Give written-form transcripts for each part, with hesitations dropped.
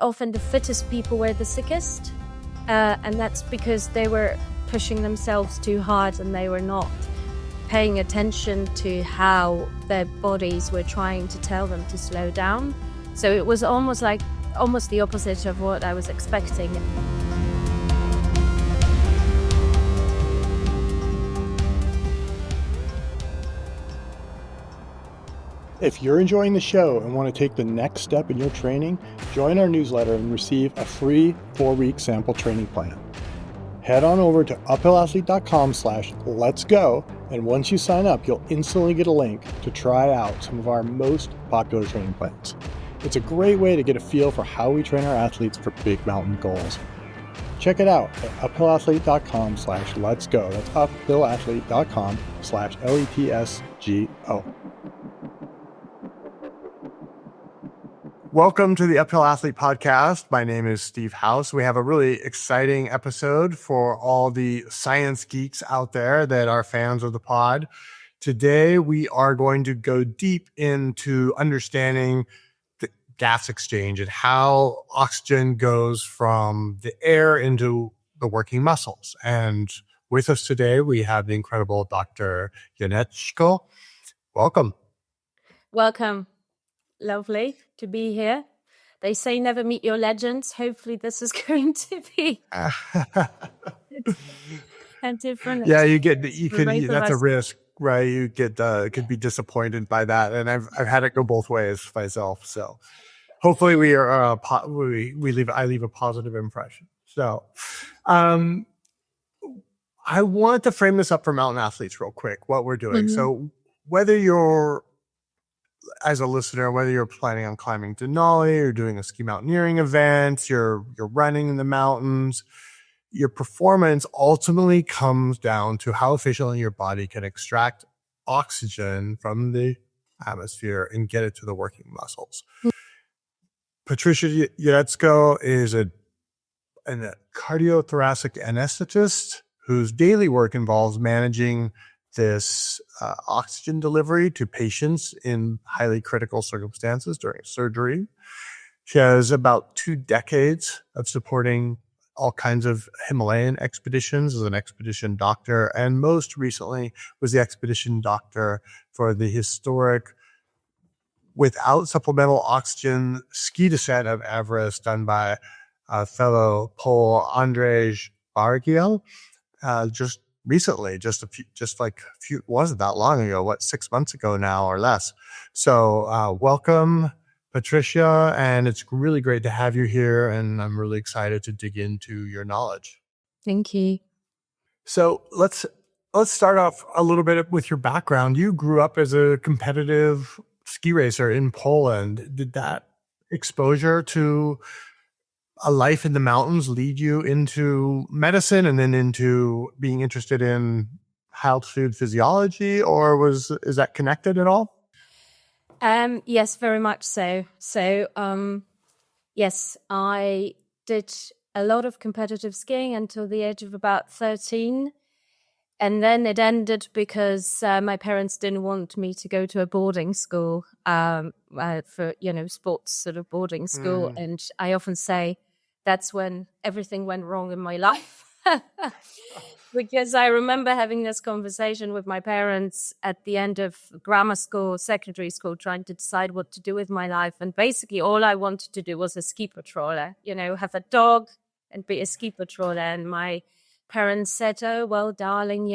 Often the fittest people were the sickest, and that's because they were pushing themselves too hard and they were not paying attention to how their bodies were trying to tell them to slow down. So it was almost the opposite of what I was expecting. If you're enjoying the show and want to take the next step in your training, join our newsletter and receive a free 4-week sample training plan. Head on over to uphillathlete.com/letsgo, and once you sign up, you'll instantly get a link to try out some of our most popular training plans. It's a great way to get a feel for how we train our athletes for big mountain goals. Check it out at uphillathlete.com/letsgo. That's uphillathlete.com/LETSGO. Welcome to the Uphill Athlete Podcast. My name is Steve House. We have a really exciting episode for all the science geeks out there that are fans of the pod. Today, we are going to go deep into understanding the gas exchange and how oxygen goes from the air into the working muscles. And with us today, we have the incredible Dr. Jonetzko. Welcome. Welcome. Lovely to be here. They say never meet your legends. Hopefully this is going to be a different. Yeah, that's a risk, right? You get could be disappointed by that, and I've had it go both ways myself. So hopefully we are I leave a positive impression. So I want to frame this up for mountain athletes real quick, what we're doing. Mm-hmm. So whether you're as a listener, whether you're planning on climbing Denali or doing a ski mountaineering event, you're running in the mountains, your performance ultimately comes down to how efficiently your body can extract oxygen from the atmosphere and get it to the working muscles. Patrycja Jonetzko is a cardiothoracic anesthetist whose daily work involves managing this oxygen delivery to patients in highly critical circumstances during surgery. She has about 2 decades of supporting all kinds of Himalayan expeditions as an expedition doctor, and most recently was the expedition doctor for the historic without supplemental oxygen ski descent of Everest done by fellow Pole Andrzej Bargiel just recently, wasn't that long ago, 6 months ago now or less. So welcome, Patrycja, and it's really great to have you here, and I'm really excited to dig into your knowledge. Thank you. So let's start off a little bit with your background. You grew up as a competitive ski racer in Poland. Did that exposure to a life in the mountains lead you into medicine and then into being interested in altitude physiology, or is that connected at all? Yes, very much so. So, yes, I did a lot of competitive skiing until the age of about 13. And then it ended because my parents didn't want me to go to a boarding school for, sports sort of boarding school. And I often say, that's when everything went wrong in my life. Because I remember having this conversation with my parents at the end of grammar school, secondary school, trying to decide what to do with my life. And basically all I wanted to do was a ski patroller, have a dog and be a ski patroller. And my parents said, oh, well, darling,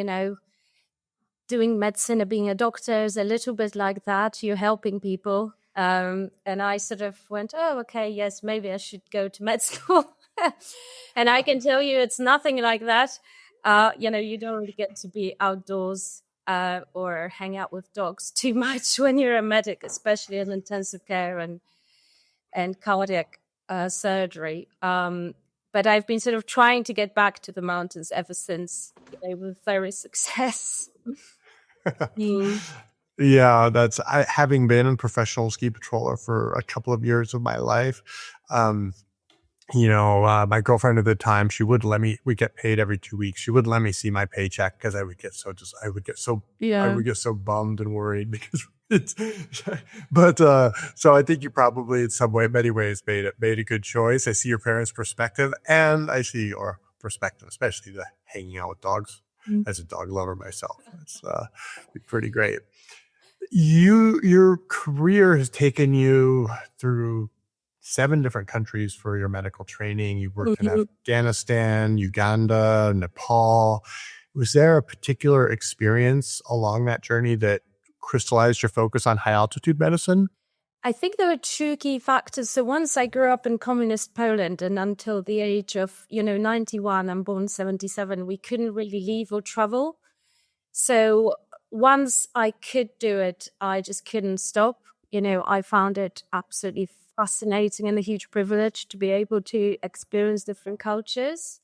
doing medicine or being a doctor is a little bit like that. You're helping people. And I sort of went, oh, okay, yes, maybe I should go to med school. And I can tell you it's nothing like that. You don't really get to be outdoors or hang out with dogs too much when you're a medic, especially in intensive care and cardiac surgery. But I've been sort of trying to get back to the mountains ever since, with very success. Yeah, having been a professional ski patroller for a couple of years of my life. My girlfriend at the time, she wouldn't let me. We get paid every 2 weeks. She wouldn't let me see my paycheck because I would get so bummed and worried because But so I think you probably in many ways made a good choice. I see your parents' perspective, and I see your perspective, especially the hanging out with dogs. As a dog lover myself, it's pretty great. Your career has taken you through 7 different countries for your medical training. You worked in Afghanistan, Uganda, Nepal. Was there a particular experience along that journey that crystallized your focus on high altitude medicine? I think there were 2 key factors. So once I grew up in communist Poland, and until the age of, 91, I'm born 77, we couldn't really leave or travel. So once I could do it, I just couldn't stop. I found it absolutely fascinating and a huge privilege to be able to experience different cultures.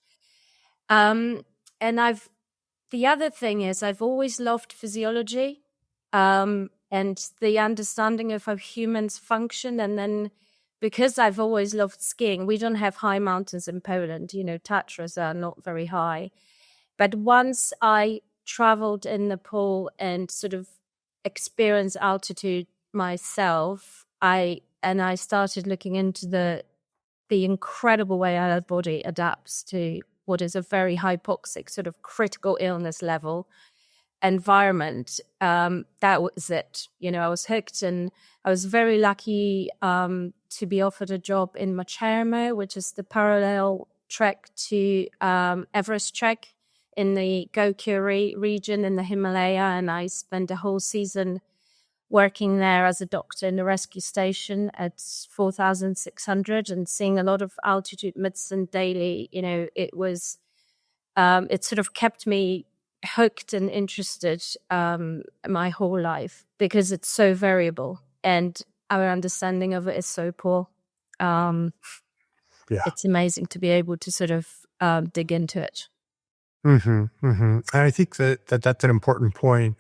And the other thing is I've always loved physiology. And the understanding of how humans function. And then because I've always loved skiing, we don't have high mountains in Poland. Tatras are not very high. But once I traveled in Nepal and sort of experienced altitude myself, I started looking into the incredible way our body adapts to what is a very hypoxic sort of critical illness level environment. That was it. I was hooked, and I was very lucky to be offered a job in Machermo, which is the parallel trek to Everest trek in the Gokyo region in the Himalaya. And I spent a whole season working there as a doctor in the rescue station at 4,600 and seeing a lot of altitude medicine daily. It was, it sort of kept me hooked and interested my whole life because it's so variable and our understanding of it is so poor. It's amazing to be able to sort of dig into it. And I think that's an important point,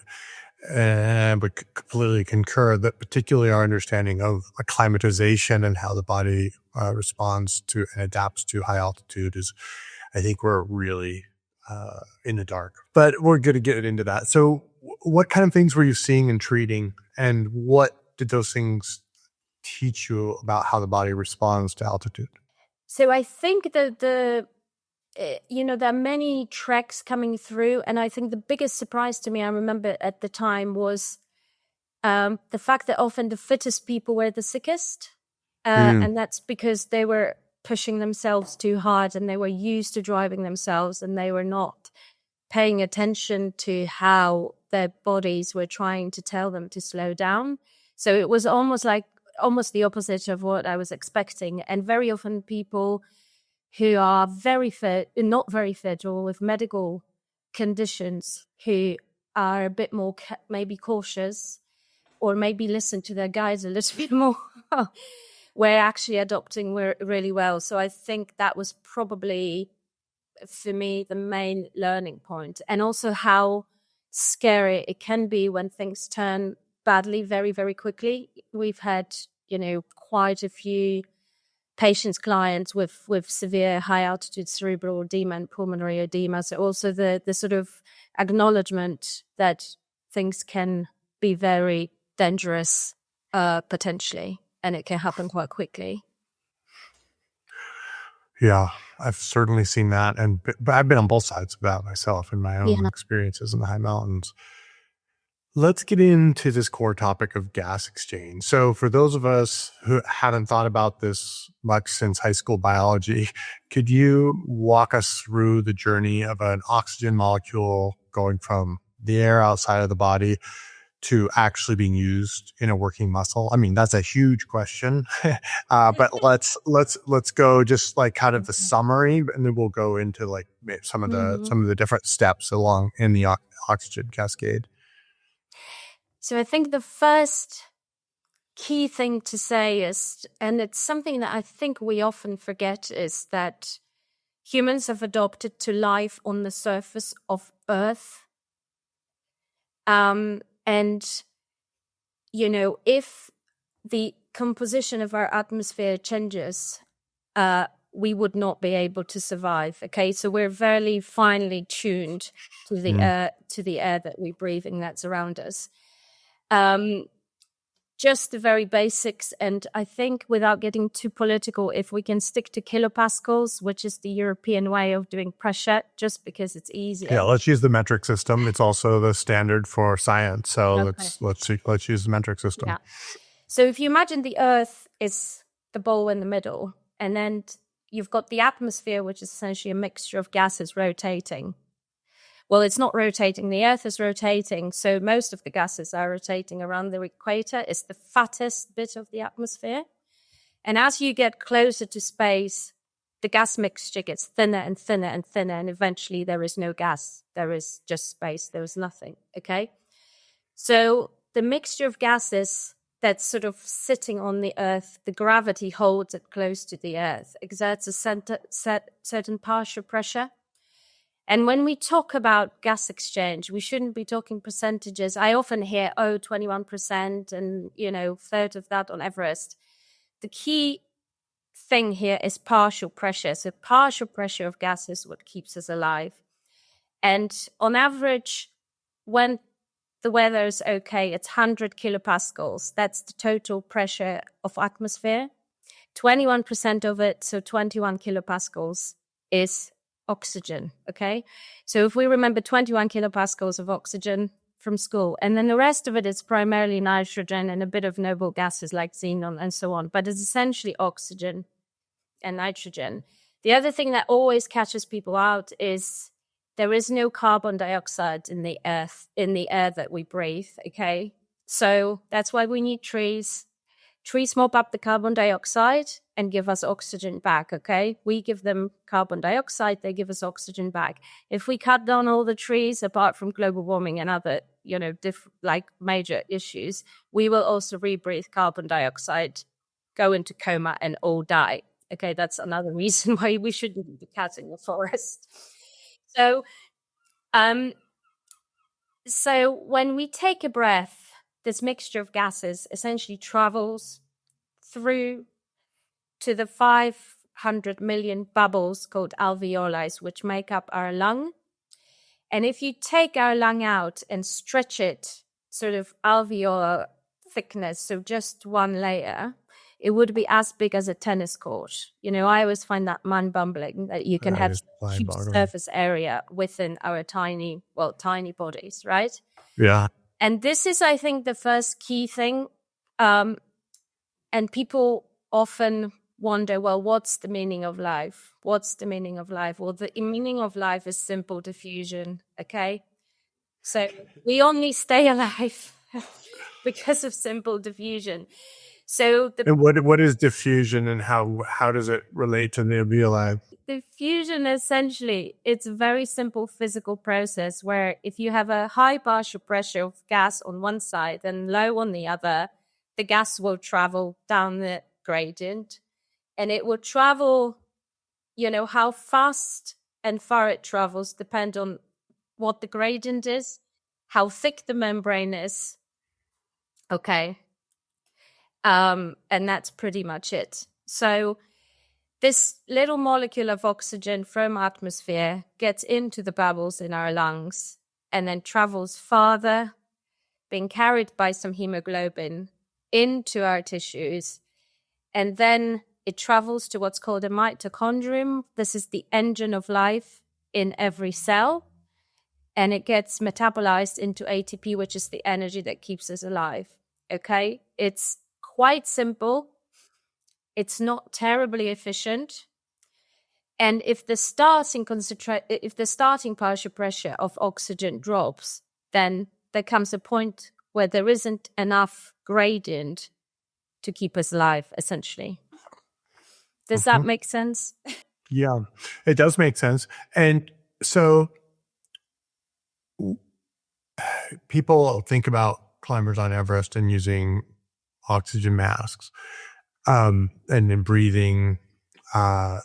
but completely concur that particularly our understanding of acclimatization and how the body responds to and adapts to high altitude is, I think we're really in the dark, but we're going to get into that. So what kind of things were you seeing and treating, and what did those things teach you about how the body responds to altitude? So I think that there are many treks coming through, and I think the biggest surprise to me, I remember at the time, was the fact that often the fittest people were the sickest, and that's because they were pushing themselves too hard and they were used to driving themselves, and they were not paying attention to how their bodies were trying to tell them to slow down. So it was almost the opposite of what I was expecting. And very often people who are very fit, not very fit, or with medical conditions, who are a bit more maybe cautious or maybe listen to their guides a little bit more, we're actually adopting really well. So I think that was probably, for me, the main learning point. And also how scary it can be when things turn badly very, very quickly. We've had, quite a few clients with severe high altitude cerebral edema and pulmonary edema. So also the sort of acknowledgement that things can be very dangerous potentially, and it can happen quite quickly. Yeah, I've certainly seen that, but I've been on both sides of that myself in my own experiences in the high mountains. Let's get into this core topic of gas exchange. So for those of us who haven't thought about this much since high school biology, could you walk us through the journey of an oxygen molecule going from the air outside of the body to actually being used in a working muscle? I mean, that's a huge question, but let's go just like kind of the summary, and then we'll go into like some of the different steps along in the oxygen cascade. So I think the first key thing to say is, and it's something that I think we often forget, is that humans have adapted to life on the surface of Earth. And, if the composition of our atmosphere changes, we would not be able to survive. Okay, so we're very finely tuned to the air that we're breathing that's around us. just the very basics. And I think without getting too political, if we can stick to kilopascals, which is the European way of doing pressure, just because it's easier. Yeah, let's use the metric system. It's also the standard for science. So let's use the metric system. Yeah. So if you imagine the Earth is the ball in the middle, and then you've got the atmosphere, which is essentially a mixture of gases rotating. Well, it's not rotating. The Earth is rotating. So most of the gases are rotating around the equator. It's the fattest bit of the atmosphere. And as you get closer to space, the gas mixture gets thinner and thinner and thinner. And eventually there is no gas. There is just space. There is nothing. Okay. So the mixture of gases that's sort of sitting on the Earth, the gravity holds it close to the Earth, exerts a certain partial pressure. And when we talk about gas exchange, we shouldn't be talking percentages. I often hear, 21% and, third of that on Everest. The key thing here is partial pressure. So partial pressure of gas is what keeps us alive. And on average, when the weather is okay, it's 100 kilopascals. That's the total pressure of atmosphere. 21% of it, so 21 kilopascals, is oxygen, okay? So if we remember 21 kilopascals of oxygen from school, and then the rest of it is primarily nitrogen and a bit of noble gases like xenon and so on, but it's essentially oxygen and nitrogen. The other thing that always catches people out is there is no carbon dioxide in the air that we breathe, okay? So that's why we need trees. Trees mop up the carbon dioxide and give us oxygen back, okay? We give them carbon dioxide, they give us oxygen back. If we cut down all the trees, apart from global warming and other, major issues, we will also rebreathe carbon dioxide, go into coma, and all die. Okay, that's another reason why we shouldn't be cutting the forest. So when we take a breath, this mixture of gases essentially travels through to the 500 million bubbles called alveoli, which make up our lung. And if you take our lung out and stretch it, sort of alveolar thickness, so just one layer, it would be as big as a tennis court. I always find that mind-boggling that you can have huge surface area within our tiny bodies, right? Yeah. And this is, I think, the first key thing. And people often wonder, well, what's the meaning of life? What's the meaning of life? Well, the meaning of life is simple diffusion, okay? So we only stay alive because of simple diffusion. So and what is diffusion, and how does it relate to the alveoli? Diffusion, essentially, it's a very simple physical process where if you have a high partial pressure of gas on one side and low on the other, the gas will travel down the gradient, and it will travel, how fast and far it travels depend on what the gradient is, how thick the membrane is, okay? And that's pretty much it. So this little molecule of oxygen from atmosphere gets into the bubbles in our lungs and then travels farther, being carried by some hemoglobin into our tissues. And then it travels to what's called a mitochondrium. This is the engine of life in every cell. And it gets metabolized into ATP, which is the energy that keeps us alive. Okay? It's quite simple. It's not terribly efficient. And if the starting partial pressure of oxygen drops, then there comes a point where there isn't enough gradient to keep us alive, essentially. Does that make sense? Yeah, it does make sense. And so people think about climbers on Everest and using oxygen masks, and then breathing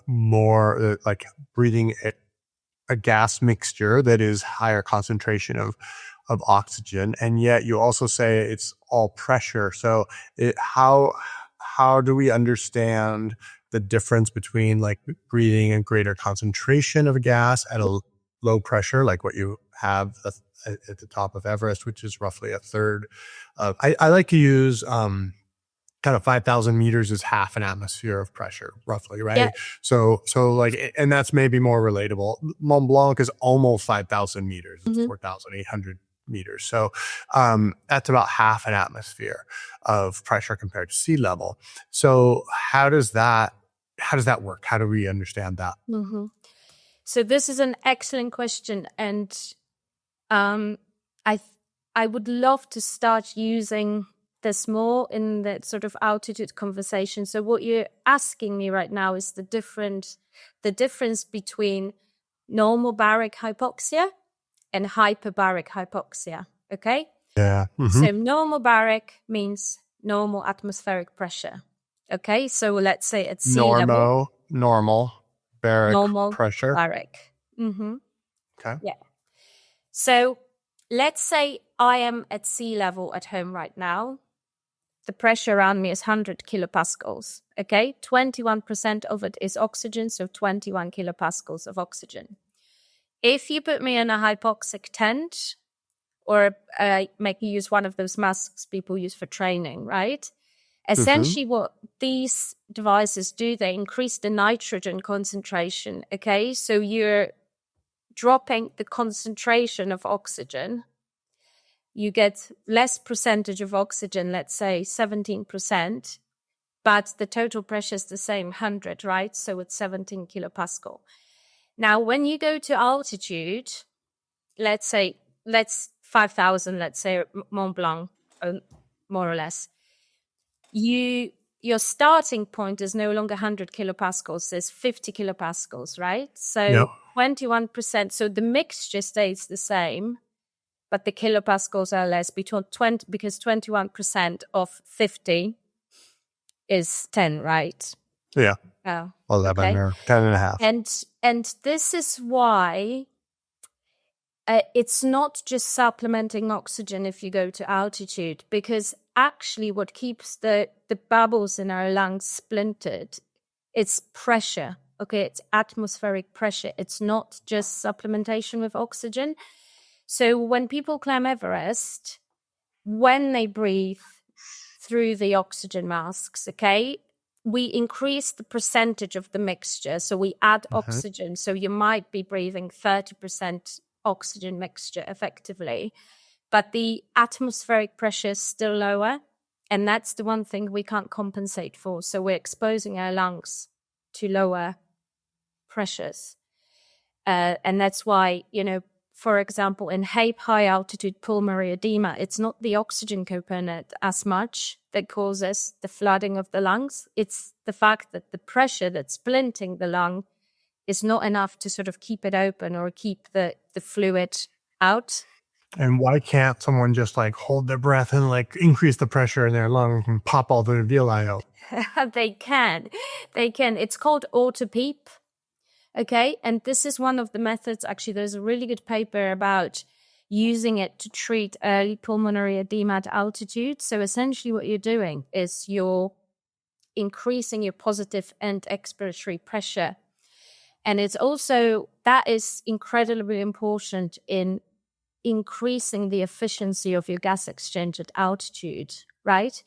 more, like breathing a gas mixture that is higher concentration of oxygen. And yet you also say it's all pressure. So how do we understand the difference between like breathing a greater concentration of a gas at a low pressure, like what you have at the top of Everest, which is roughly a third of, I like to use kind of 5,000 meters is half an atmosphere of pressure, roughly, right? Yeah. So like, and that's maybe more relatable. Mont Blanc is almost 5,000 meters, it's 4,800 meters. So that's about half an atmosphere of pressure compared to sea level. So how does that work? How do we understand that? So this is an excellent question, and I would love to start using this more in the sort of altitude conversation. So what you're asking me right now is the difference between normal baric hypoxia and hyperbaric hypoxia. Okay. Yeah. So normal baric means normal atmospheric pressure. Okay. So let's say at sea level. Normal baric pressure. Baric. Okay. Yeah. So let's say I am at sea level at home right now. The pressure around me is 100 kilopascals. Okay. 21% of it is oxygen. So 21 kilopascals of oxygen. If you put me in a hypoxic tent, or make you use one of those masks people use for training, right? Essentially what these devices do, they increase the nitrogen concentration, okay? So you're dropping the concentration of oxygen. You get less percentage of oxygen, let's say 17%, but the total pressure is the same, 100, right? So it's 17 kilopascal. Now, when you go to altitude, let's 5,000, let's say Mont Blanc, more or less, your starting point is no longer 100 kilopascals, it's 50 kilopascals, right? So 21%, so the mixture stays the same, but the kilopascals are less because 21% of 50 is 10, right? Yeah. Oh, 11 okay. or 10 and a half. And this is why it's not just supplementing oxygen if you go to altitude, because actually what keeps the bubbles in our lungs splintered, it's pressure. Okay, it's atmospheric pressure. It's not just supplementation with oxygen. So when people climb Everest, when they breathe through the oxygen masks, okay, we increase the percentage of the mixture. So we add oxygen. So you might be breathing 30% oxygen mixture effectively, but the atmospheric pressure is still lower. And that's the one thing we can't compensate for. So we're exposing our lungs to lower pressures. And that's why, for example, in high altitude pulmonary edema, it's not the oxygen component as much that causes the flooding of the lungs. It's the fact that the pressure that's splinting the lung is not enough to sort of keep it open or keep the fluid out. And why can't someone just like hold their breath and like increase the pressure in their lungs and pop all the alveoli out? They can. It's called auto-PEEP. Okay. And this is one of the methods. Actually, there's a really good paper about using it to treat early pulmonary edema at altitude. So essentially what you're doing is you're increasing your positive and expiratory pressure. And it's also, that is incredibly important in increasing the efficiency of your gas exchange at altitude, right?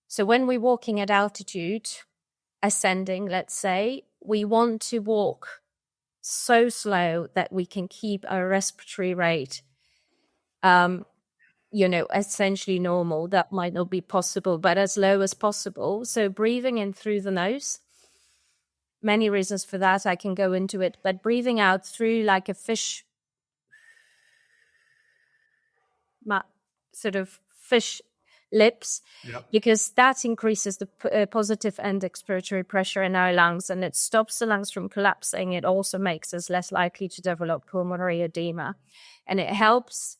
So when we're walking at altitude, ascending, let's say, we want to walk so slow that we can keep our respiratory rate, essentially normal. That might not be possible, but as low as possible. So breathing in through the nose, many reasons for that, I can go into it, but breathing out through like a fish, sort of fish lips, because that increases the positive and expiratory pressure in our lungs, and it stops the lungs from collapsing. It also makes us less likely to develop pulmonary edema, and it helps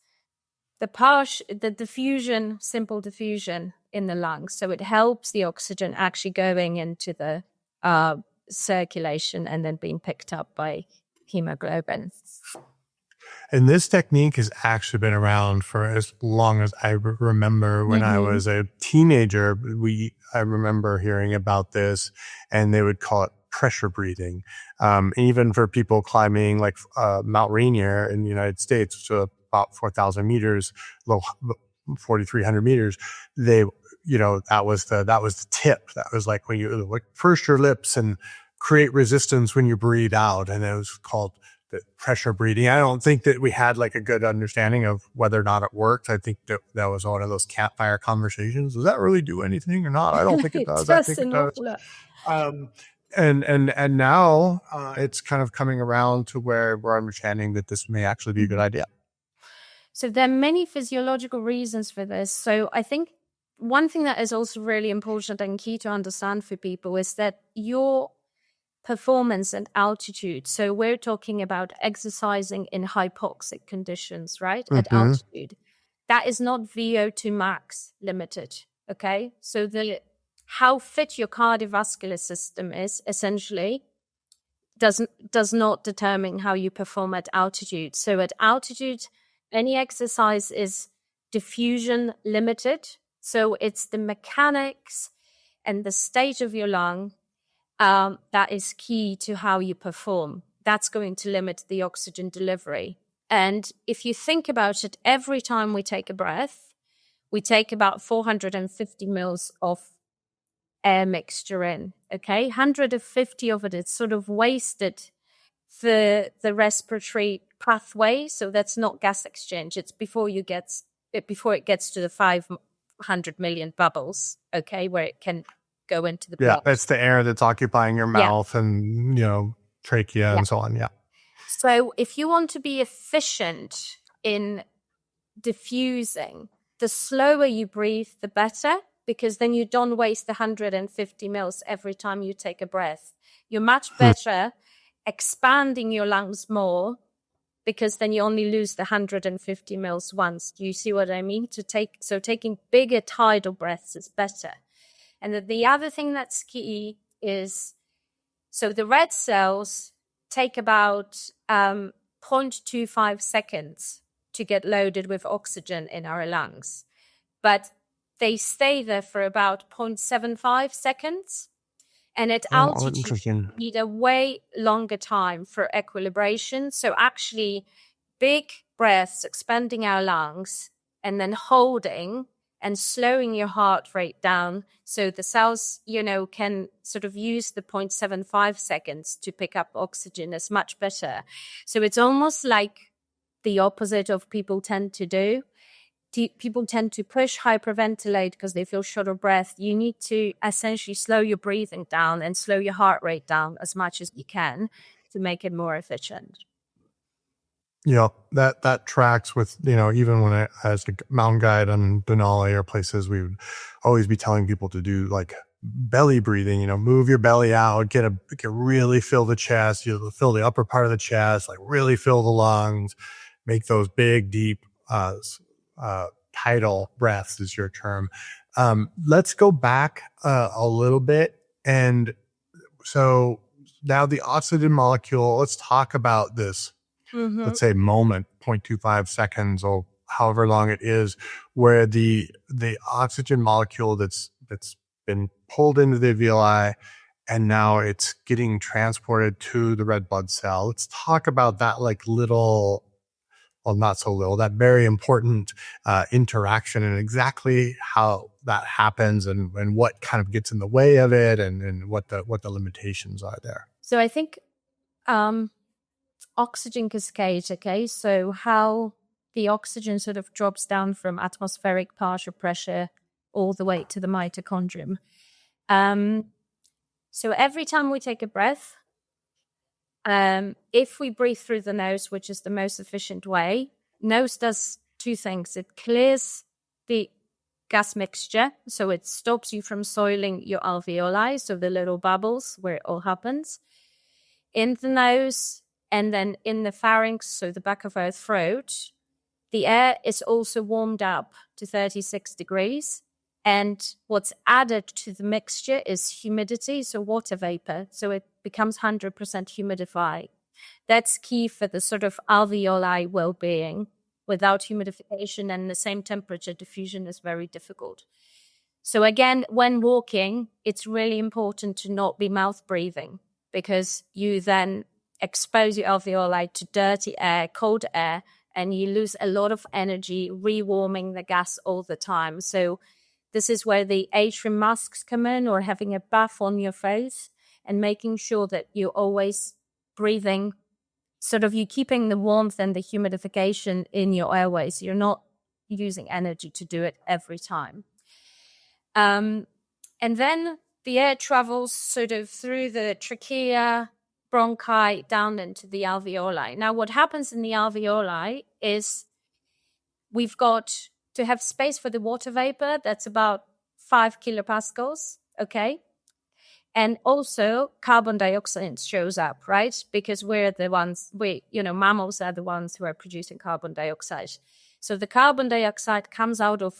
the diffusion, simple diffusion in the lungs. So it helps the oxygen actually going into the circulation and then being picked up by hemoglobin. And this technique has actually been around for as long as I remember. When I was a teenager, I remember hearing about this, and they would call it pressure breathing. Even for people climbing like Mount Rainier in the United States, so about 4,000 meters, 4,300 meters, that was the tip. That was like when you like purse your lips and create resistance when you breathe out. And it was called the pressure breathing. I don't think that we had like a good understanding of whether or not it worked. I think that was one of those campfire conversations. Does that really do anything or not? I don't think it does. I think it does. And now it's kind of coming around to where we're understanding that this may actually be a good idea. So there are many physiological reasons for this. So I think one thing that is also really important and key to understand for people is that your performance and altitude. So we're talking about exercising in hypoxic conditions, right? At altitude. That is not VO2 max limited. Okay. So how fit your cardiovascular system is essentially does not determine how you perform at altitude. So at altitude, any exercise is diffusion limited. So it's the mechanics and the state of your lung that is key to how you perform. That's going to limit the oxygen delivery. And if you think about it, every time we take a breath, we take about 450 mils of air mixture in, okay? 150 of it is sort of wasted for the respiratory pathway. So that's not gas exchange. It's before it gets to the 500 million bubbles, okay, where it can go into the blood. Yeah, that's the air that's occupying your mouth and, trachea and so on, yeah. So if you want to be efficient in diffusing, the slower you breathe, the better, because then you don't waste the 150 mils every time you take a breath. You're much better expanding your lungs more, because then you only lose the 150 mils once. Do you see what I mean? So taking bigger tidal breaths is better. And the other thing that's key is, so the red cells take about 0.25 seconds to get loaded with oxygen in our lungs, but they stay there for about 0.75 seconds. And at altitude, you need a way longer time for equilibration. So actually, big breaths, expanding our lungs, and then holding and slowing your heart rate down so the cells, can sort of use the 0.75 seconds to pick up oxygen is much better. So it's almost like the opposite of people tend to do. People tend to push, hyperventilate because they feel short of breath. You need to essentially slow your breathing down and slow your heart rate down as much as you can to make it more efficient. Yeah, that tracks with, even when as a mountain guide on Denali or places, we would always be telling people to do like belly breathing, move your belly out, really fill the chest, fill the upper part of the chest, like really fill the lungs, make those big, deep, tidal breaths is your term. Let's go back a little bit. And so now the oxygen molecule, let's talk about this. Let's say moment, 0.25 seconds or however long it is, where the oxygen molecule that's been pulled into the alveoli and now it's getting transported to the red blood cell. Let's talk about that not so little, that very important interaction and exactly how that happens and what kind of gets in the way of it and what the limitations are there. So I think oxygen cascade, okay? So how the oxygen sort of drops down from atmospheric partial pressure all the way to the mitochondrium. So every time we take a breath, if we breathe through the nose, which is the most efficient way, nose does two things. It clears the gas mixture, so it stops you from soiling your alveoli, so the little bubbles where it all happens. In the nose and then in the pharynx, so the back of our throat, the air is also warmed up to 36 degrees. And what's added to the mixture is humidity, so water vapor. So it becomes 100% humidified. That's key for the sort of alveoli well-being. Without humidification and the same temperature, diffusion is very difficult. So again, when walking, it's really important to not be mouth breathing because you then expose your alveoli to dirty air, cold air, and you lose a lot of energy rewarming the gas all the time. So this is where the atrium masks come in, or having a bath on your face and making sure that you're always breathing, sort of you keeping the warmth and the humidification in your airways. You're not using energy to do it every time. And then the air travels sort of through the trachea, bronchi, down into the alveoli. Now, what happens in the alveoli is we've got to have space for the water vapor. That's about 5 kilopascals, okay? And also carbon dioxide shows up, right? Because we're the ones, mammals are the ones who are producing carbon dioxide. So the carbon dioxide comes out of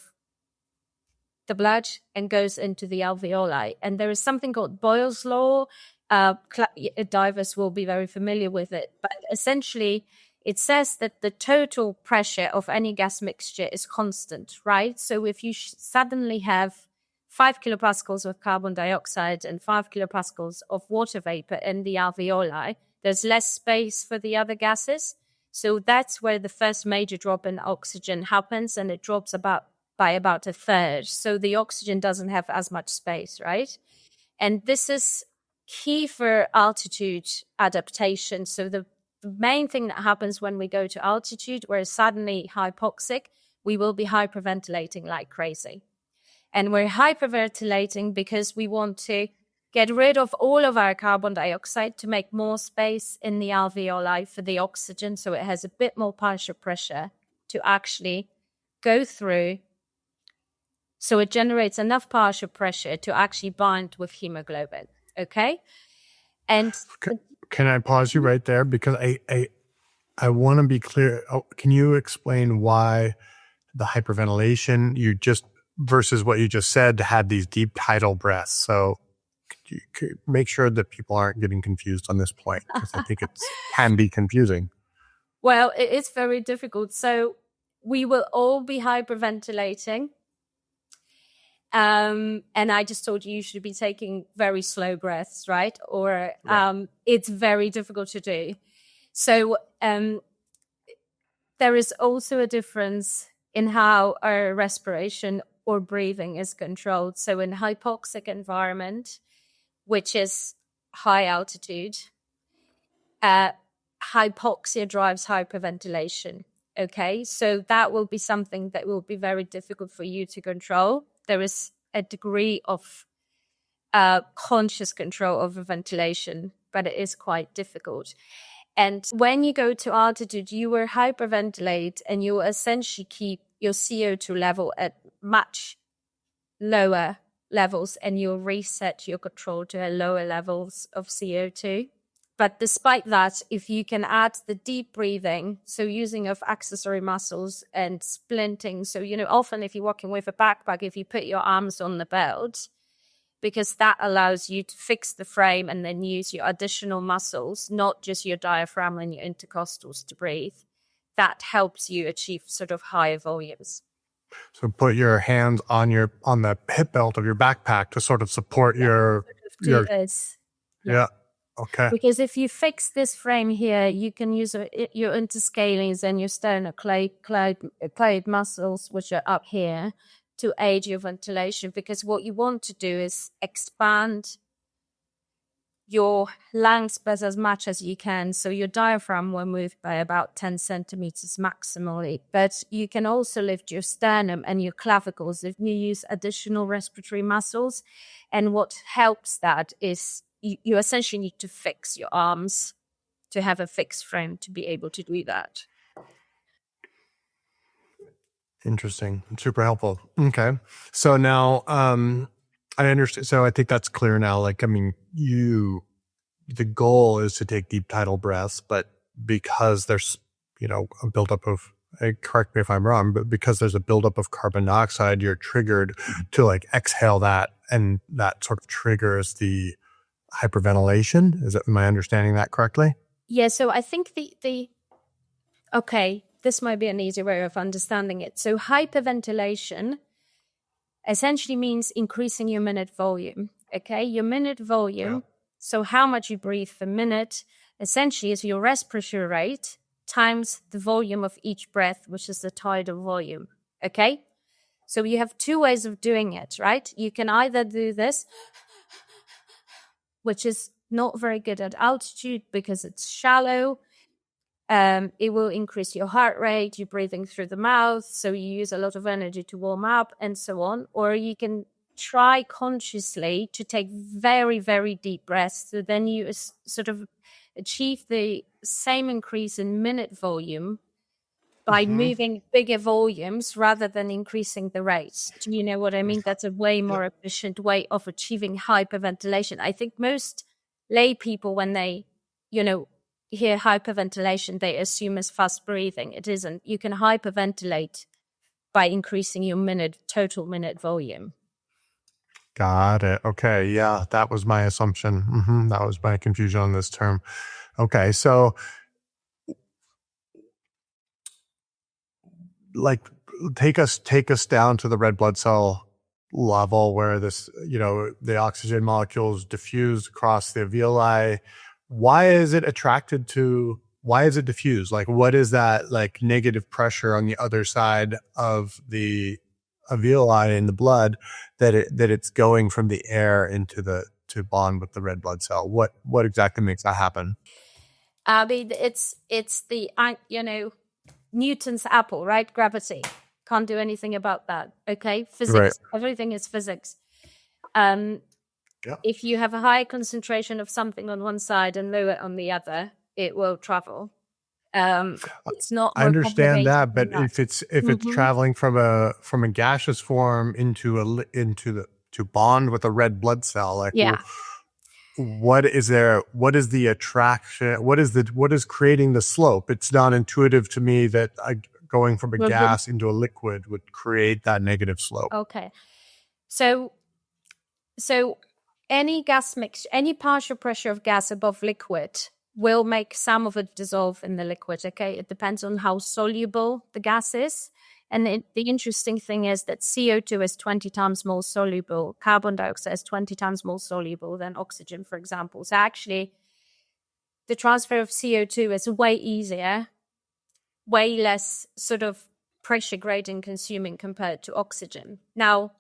the blood and goes into the alveoli. And there is something called Boyle's law. Divers will be very familiar with it. But essentially, it says that the total pressure of any gas mixture is constant, right? So if you suddenly have 5 kilopascals of carbon dioxide and 5 kilopascals of water vapor in the alveoli, there's less space for the other gases. So that's where the first major drop in oxygen happens, and it drops by about a third. So the oxygen doesn't have as much space, right? And this is key for altitude adaptation. So the main thing that happens when we go to altitude, we're suddenly hypoxic, we will be hyperventilating like crazy. And we're hyperventilating because we want to get rid of all of our carbon dioxide to make more space in the alveoli for the oxygen, so it has a bit more partial pressure to actually go through. So it generates enough partial pressure to actually bind with hemoglobin, okay? And can I pause you right there? Because I want to be clear. Can you explain why the hyperventilation versus what you just said had these deep tidal breaths? So could you make sure that people aren't getting confused on this point, because I think it can be confusing. Well, it is very difficult. So we will all be hyperventilating. And I just told you should be taking very slow breaths, right? Or it's very difficult to do. So there is also a difference in how our respiration or breathing is controlled. So in hypoxic environment, which is high altitude, hypoxia drives hyperventilation. Okay, so that will be something that will be very difficult for you to control. There is a degree of conscious control over ventilation, but it is quite difficult. And when you go to altitude, you will hyperventilate and you will essentially keep your CO2 level at much lower levels, and you'll reset your control to lower levels of CO2. But despite that, if you can add the deep breathing, so using of accessory muscles and splinting, so, often if you're walking with a backpack, if you put your arms on the belt, because that allows you to fix the frame and then use your additional muscles, not just your diaphragm and your intercostals to breathe, that helps you achieve sort of higher volumes. So put your hands on the hip belt of your backpack to sort of support your this. Yeah. Okay. Because if you fix this frame here, you can use your interscalines and your sternocleidomastoid muscles, which are up here, to aid your ventilation. Because what you want to do is expand your lungs as much as you can. So your diaphragm will move by about 10 centimeters maximally. But you can also lift your sternum and your clavicles if you use additional respiratory muscles. And what helps that is you essentially need to fix your arms to have a fixed frame to be able to do that. Interesting. Super helpful. Okay. So now I understand. So I think that's clear now. The goal is to take deep tidal breaths, but because there's, a buildup of, correct me if I'm wrong, but because there's a buildup of carbon dioxide, you're triggered to exhale that, and that sort of triggers the hyperventilation. Am I understanding that correctly? Yeah. So I think this might be an easier way of understanding it. So hyperventilation essentially means increasing your minute volume. Okay, your minute volume So how much you breathe per minute essentially is your respiratory rate times the volume of each breath, which is the tidal volume. Okay? So you have two ways of doing it, right? You can either do this, which is not very good at altitude because it's shallow. It will increase your heart rate, you're breathing through the mouth, so you use a lot of energy to warm up and so on. Or you can try consciously to take very, very deep breaths. So then you sort of achieve the same increase in minute volume by moving bigger volumes rather than increasing the rates. Do you know what I mean? That's a way more efficient way of achieving hyperventilation. I think most lay people, when they, hear hyperventilation, they assume it's fast breathing. It isn't. You can hyperventilate by increasing your total minute volume. Got it. Okay. Yeah, that was my assumption. That was my confusion on this term. Okay. So, like, take us down to the red blood cell level where this, the oxygen molecules diffuse across the alveoli. Why is it diffused? Like, what is that, like, negative pressure on the other side of the alveoli in the blood that it's going from the air to bond with the red blood cell? What exactly makes that happen? I mean, it's the, Newton's apple, right? Gravity. Can't do anything about that. Okay. Physics. Right. Everything is physics. If you have a high concentration of something on one side and lower on the other, it will travel. It's not. I understand that, but if it's traveling from a gaseous form to bond with a red blood cell, like, what is the attraction? What is creating the slope? It's not intuitive to me that going from a gas into a liquid would create that negative slope. Okay, so any gas mix, any partial pressure of gas above liquid will make some of it dissolve in the liquid. Okay, it depends on how soluble the gas is. And the interesting thing is that CO2 is 20 times more soluble. Carbon dioxide is 20 times more soluble than oxygen, for example. So actually, the transfer of CO2 is way easier, way less sort of pressure gradient consuming compared to oxygen. Now,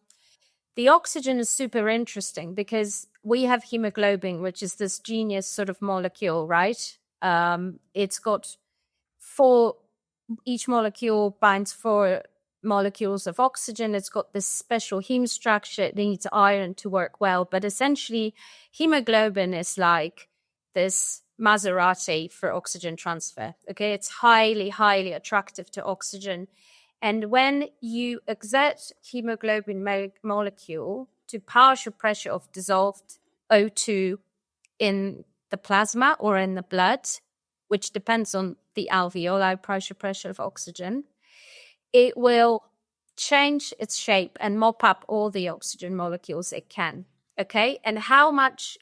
the oxygen is super interesting because we have hemoglobin, which is this genius sort of molecule, right? It's got each molecule binds 4 molecules of oxygen. It's got this special heme structure. It needs iron to work well. But essentially, hemoglobin is like this Maserati for oxygen transfer. Okay, it's highly, highly attractive to oxygen. And when you exert hemoglobin molecule to partial pressure of dissolved O2 in the plasma or in the blood, which depends on the alveoli partial pressure of oxygen, it will change its shape and mop up all the oxygen molecules it can. Okay? And how much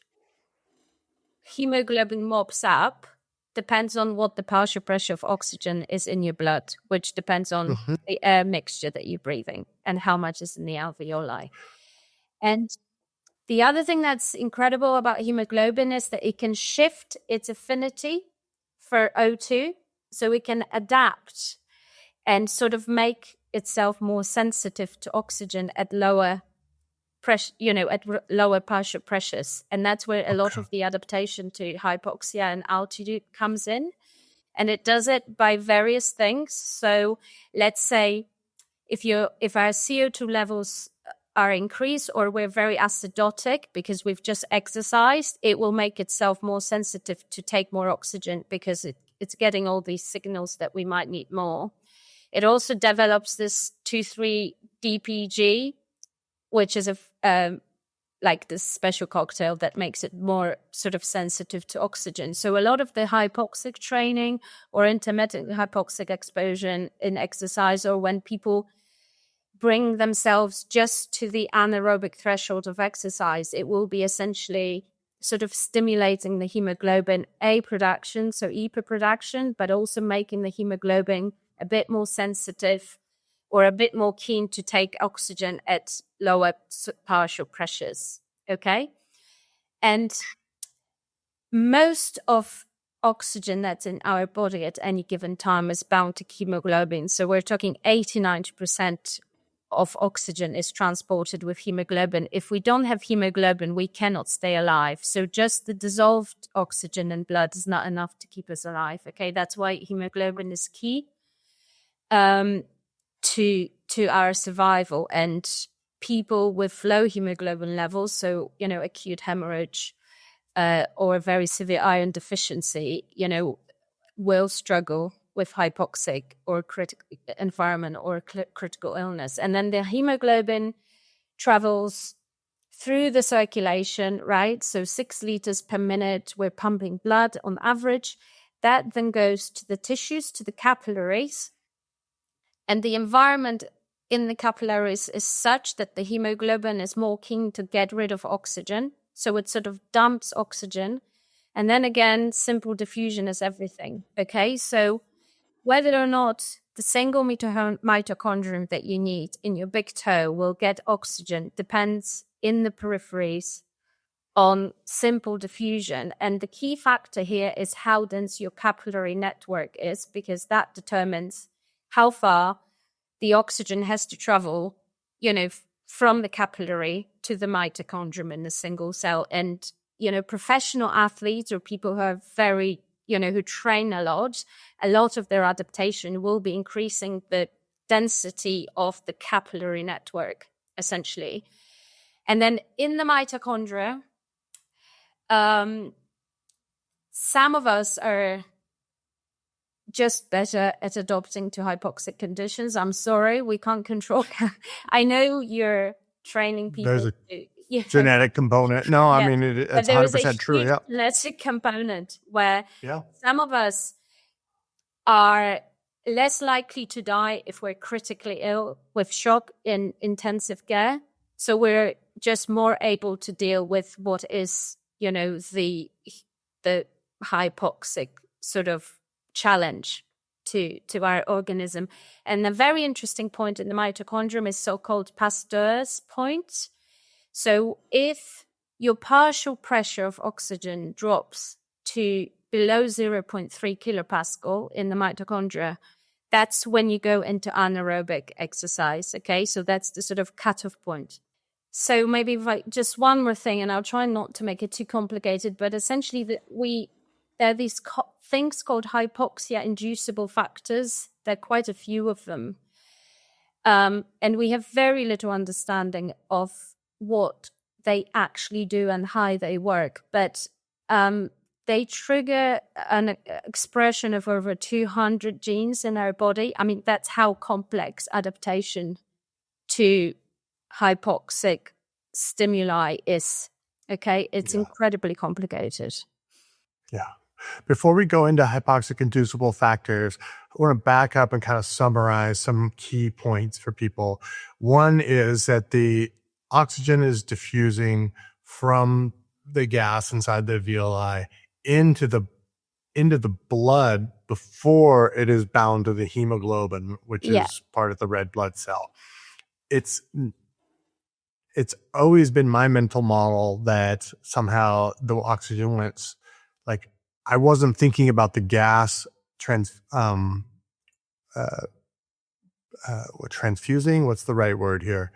hemoglobin mops up depends on what the partial pressure of oxygen is in your blood, which depends on the air mixture that you're breathing and how much is in the alveoli. And the other thing that's incredible about hemoglobin is that it can shift its affinity for O2, so it can adapt and sort of make itself more sensitive to oxygen at lower pressure, at lower partial pressures. And that's where a lot of the adaptation to hypoxia and altitude comes in. And it does it by various things. So let's say if our CO2 levels are increased or we're very acidotic because we've just exercised, it will make itself more sensitive to take more oxygen because it's getting all these signals that we might need more. It also develops this 2,3-DPG, which is like this special cocktail that makes it more sort of sensitive to oxygen. So a lot of the hypoxic training or intermittent hypoxic exposure in exercise, or when people bring themselves just to the anaerobic threshold of exercise, it will be essentially sort of stimulating the hemoglobin A production, so EPA production, but also making the hemoglobin a bit more sensitive or a bit more keen to take oxygen at lower partial pressures, okay? And most of oxygen that's in our body at any given time is bound to hemoglobin. So we're talking 80-90% of oxygen is transported with hemoglobin. If we don't have hemoglobin, we cannot stay alive. So just the dissolved oxygen in blood is not enough to keep us alive. Okay, that's why hemoglobin is key to our survival. And people with low hemoglobin levels, so acute hemorrhage or a very severe iron deficiency, will struggle with hypoxic or critical environment or critical illness. And then the hemoglobin travels through the circulation, right? So 6 liters per minute, we're pumping blood on average. That then goes to the tissues, to the capillaries. And the environment in the capillaries is such that the hemoglobin is more keen to get rid of oxygen. So it sort of dumps oxygen. And then again, simple diffusion is everything. Okay, so whether or not the single mitochondrion that you need in your big toe will get oxygen depends in the peripheries on simple diffusion. And the key factor here is how dense your capillary network is, because that determines how far the oxygen has to travel, from the capillary to the mitochondrion in the single cell. And, professional athletes or people who are very, who train a lot of their adaptation will be increasing the density of the capillary network, essentially. And then in the mitochondria, some of us are just better at adapting to hypoxic conditions. I'm sorry, we can't control. I know you're training people. There's a genetic component. No, Yeah. I mean, it's 100% true. Yeah. Genetic component where some of us are less likely to die if we're critically ill with shock in intensive care. So we're just more able to deal with what is, the hypoxic sort of challenge to our organism. And a very interesting point in the mitochondrium is so-called Pasteur's point. So if your partial pressure of oxygen drops to below 0.3 kilopascal in the mitochondria, that's when you go into anaerobic exercise. Okay, so that's the sort of cutoff point. So maybe just one more thing, and I'll try not to make it too complicated, but essentially there are these things called hypoxia-inducible factors. There are quite a few of them. And we have very little understanding of what they actually do and how they work. But they trigger an expression of over 200 genes in our body. I mean, that's how complex adaptation to hypoxic stimuli is. Okay, it's incredibly complicated. Yeah. Before we go into hypoxic inducible factors, I want to back up and kind of summarize some key points for people. One is that the oxygen is diffusing from the gas inside the alveoli into the blood before it is bound to the hemoglobin, which is part of the red blood cell. It's always been my mental model that somehow the oxygen went, like, I wasn't thinking about the gas transfusing. What's the right word here?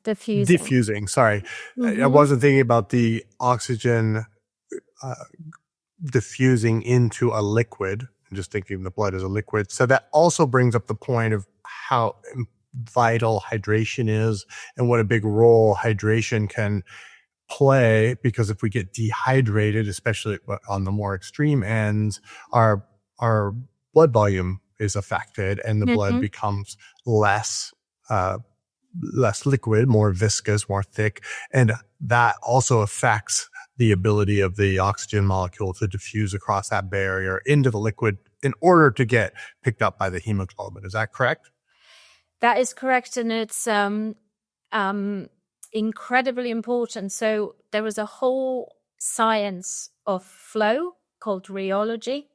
Diffusing. Sorry. I wasn't thinking about the oxygen diffusing into a liquid. I'm just thinking the blood is a liquid. So that also brings up the point of how vital hydration is and what a big role hydration can play, because if we get dehydrated, especially on the more extreme ends, our blood volume is affected and the blood becomes less liquid, more viscous, more thick. And that also affects the ability of the oxygen molecule to diffuse across that barrier into the liquid in order to get picked up by the hemoglobin. Is that correct? That is correct. And it's incredibly important. So there is a whole science of flow called rheology,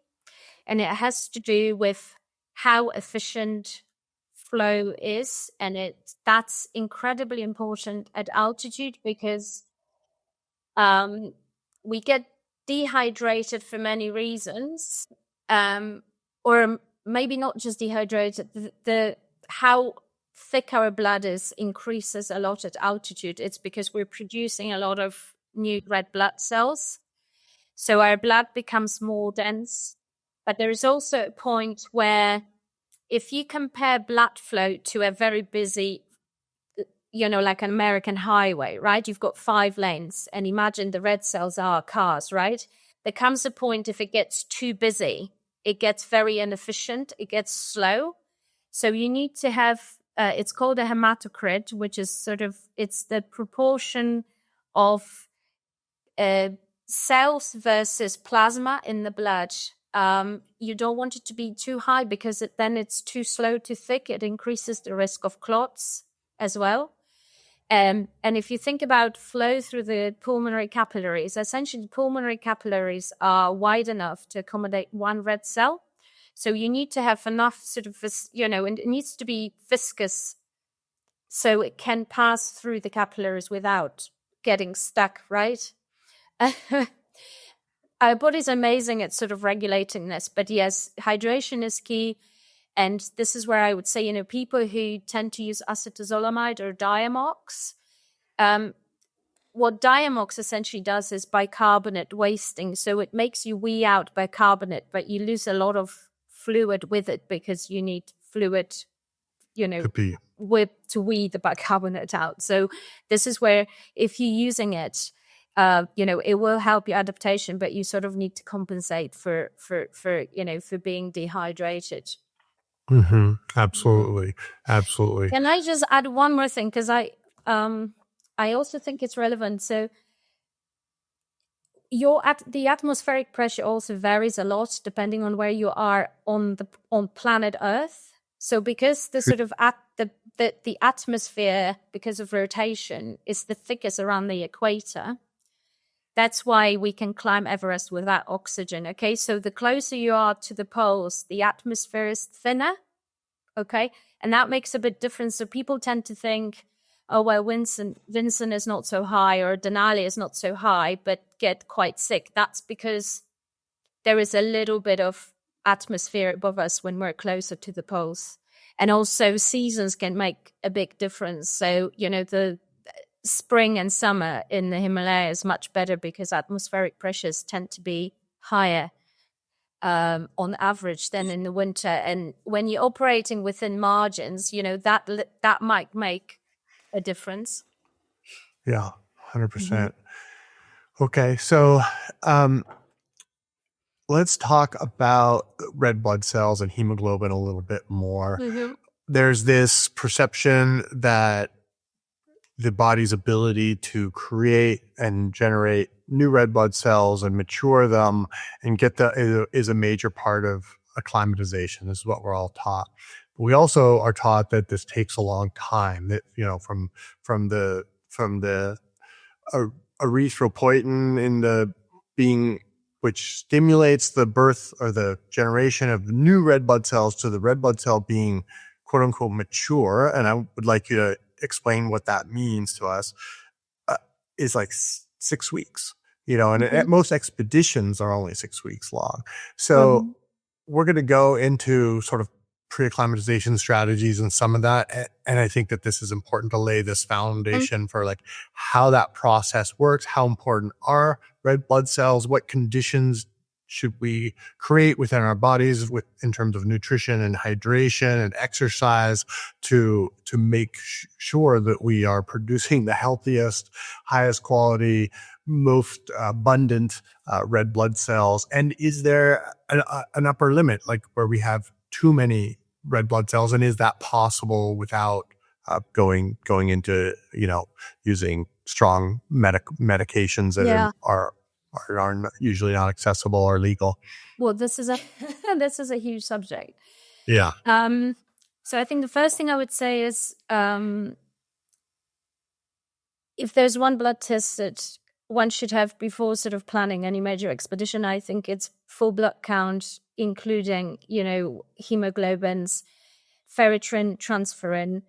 and it has to do with how efficient flow is. And that's incredibly important at altitude because we get dehydrated for many reasons, or maybe not just dehydrated, the how thick our blood is increases a lot at altitude. It's because we're producing a lot of new red blood cells. So our blood becomes more dense. But there is also a point where if you compare blood flow to a very busy, like an American highway, right? You've got 5 lanes, and imagine the red cells are cars, right? There comes a point if it gets too busy, it gets very inefficient, it gets slow. So you need to have, it's called a hematocrit, which is it's the proportion of cells versus plasma in the blood. You don't want it to be too high because then it's too slow, too thick. It increases the risk of clots as well. And if you think about flow through the pulmonary capillaries, essentially pulmonary capillaries are wide enough to accommodate one red cell. So you need to have enough and it needs to be viscous so it can pass through the capillaries without getting stuck, right? Our body's amazing at sort of regulating this, but yes, hydration is key. And this is where I would say, people who tend to use acetazolamide or Diamox, what Diamox essentially does is bicarbonate wasting. So it makes you wee out bicarbonate, but you lose a lot of fluid with it because you need fluid, to wee the bicarbonate out. So this is where if you're using it, it will help your adaptation, but you sort of need to compensate for being dehydrated. Mm-hmm. Absolutely. Absolutely. Can I just add one more thing? Because I also think it's relevant. So the atmospheric pressure also varies a lot depending on where you are on planet Earth. So because the sort of the atmosphere, because of rotation, is the thickest around the equator, that's why we can climb Everest without oxygen. Okay, so the closer you are to the poles, the atmosphere is thinner. Okay, and that makes a bit difference. So people tend to think, oh, well, Vincent is not so high or Denali is not so high, but get quite sick. That's because there is a little bit of atmosphere above us when we're closer to the poles. And also seasons can make a big difference. So, the spring and summer in the Himalayas is much better because atmospheric pressures tend to be higher on average than in the winter. And when you're operating within margins, that might make a difference. Yeah, 100%. Mm-hmm. Okay, so let's talk about red blood cells and hemoglobin a little bit more. Mm-hmm. There's this perception that the body's ability to create and generate new red blood cells and mature them and get is a major part of acclimatization. This is what we're all taught. But we also are taught that this takes a long time. That from the erythropoietin in the being, which stimulates the birth or the generation of new red blood cells, to the red blood cell being quote unquote mature. And I would like you to explain what that means to us, is like 6 weeks, and mm-hmm. at most expeditions are only 6 weeks long. So mm-hmm. we're going to go into sort of pre-acclimatization strategies and some of that. And I think that this is important to lay this foundation mm-hmm. for like how that process works, how important are red blood cells, what conditions should we create within our bodies in terms of nutrition and hydration and exercise to make sure that we are producing the healthiest, highest quality, most abundant red blood cells? And is there an upper limit, like where we have too many red blood cells? And is that possible without going into, using strong medications that are usually not accessible or legal? Well, this is a huge subject. Yeah. So I think the first thing I would say is, if there's one blood test that one should have before sort of planning any major expedition, I think it's full blood count, including, hemoglobins, ferritin, transferrin,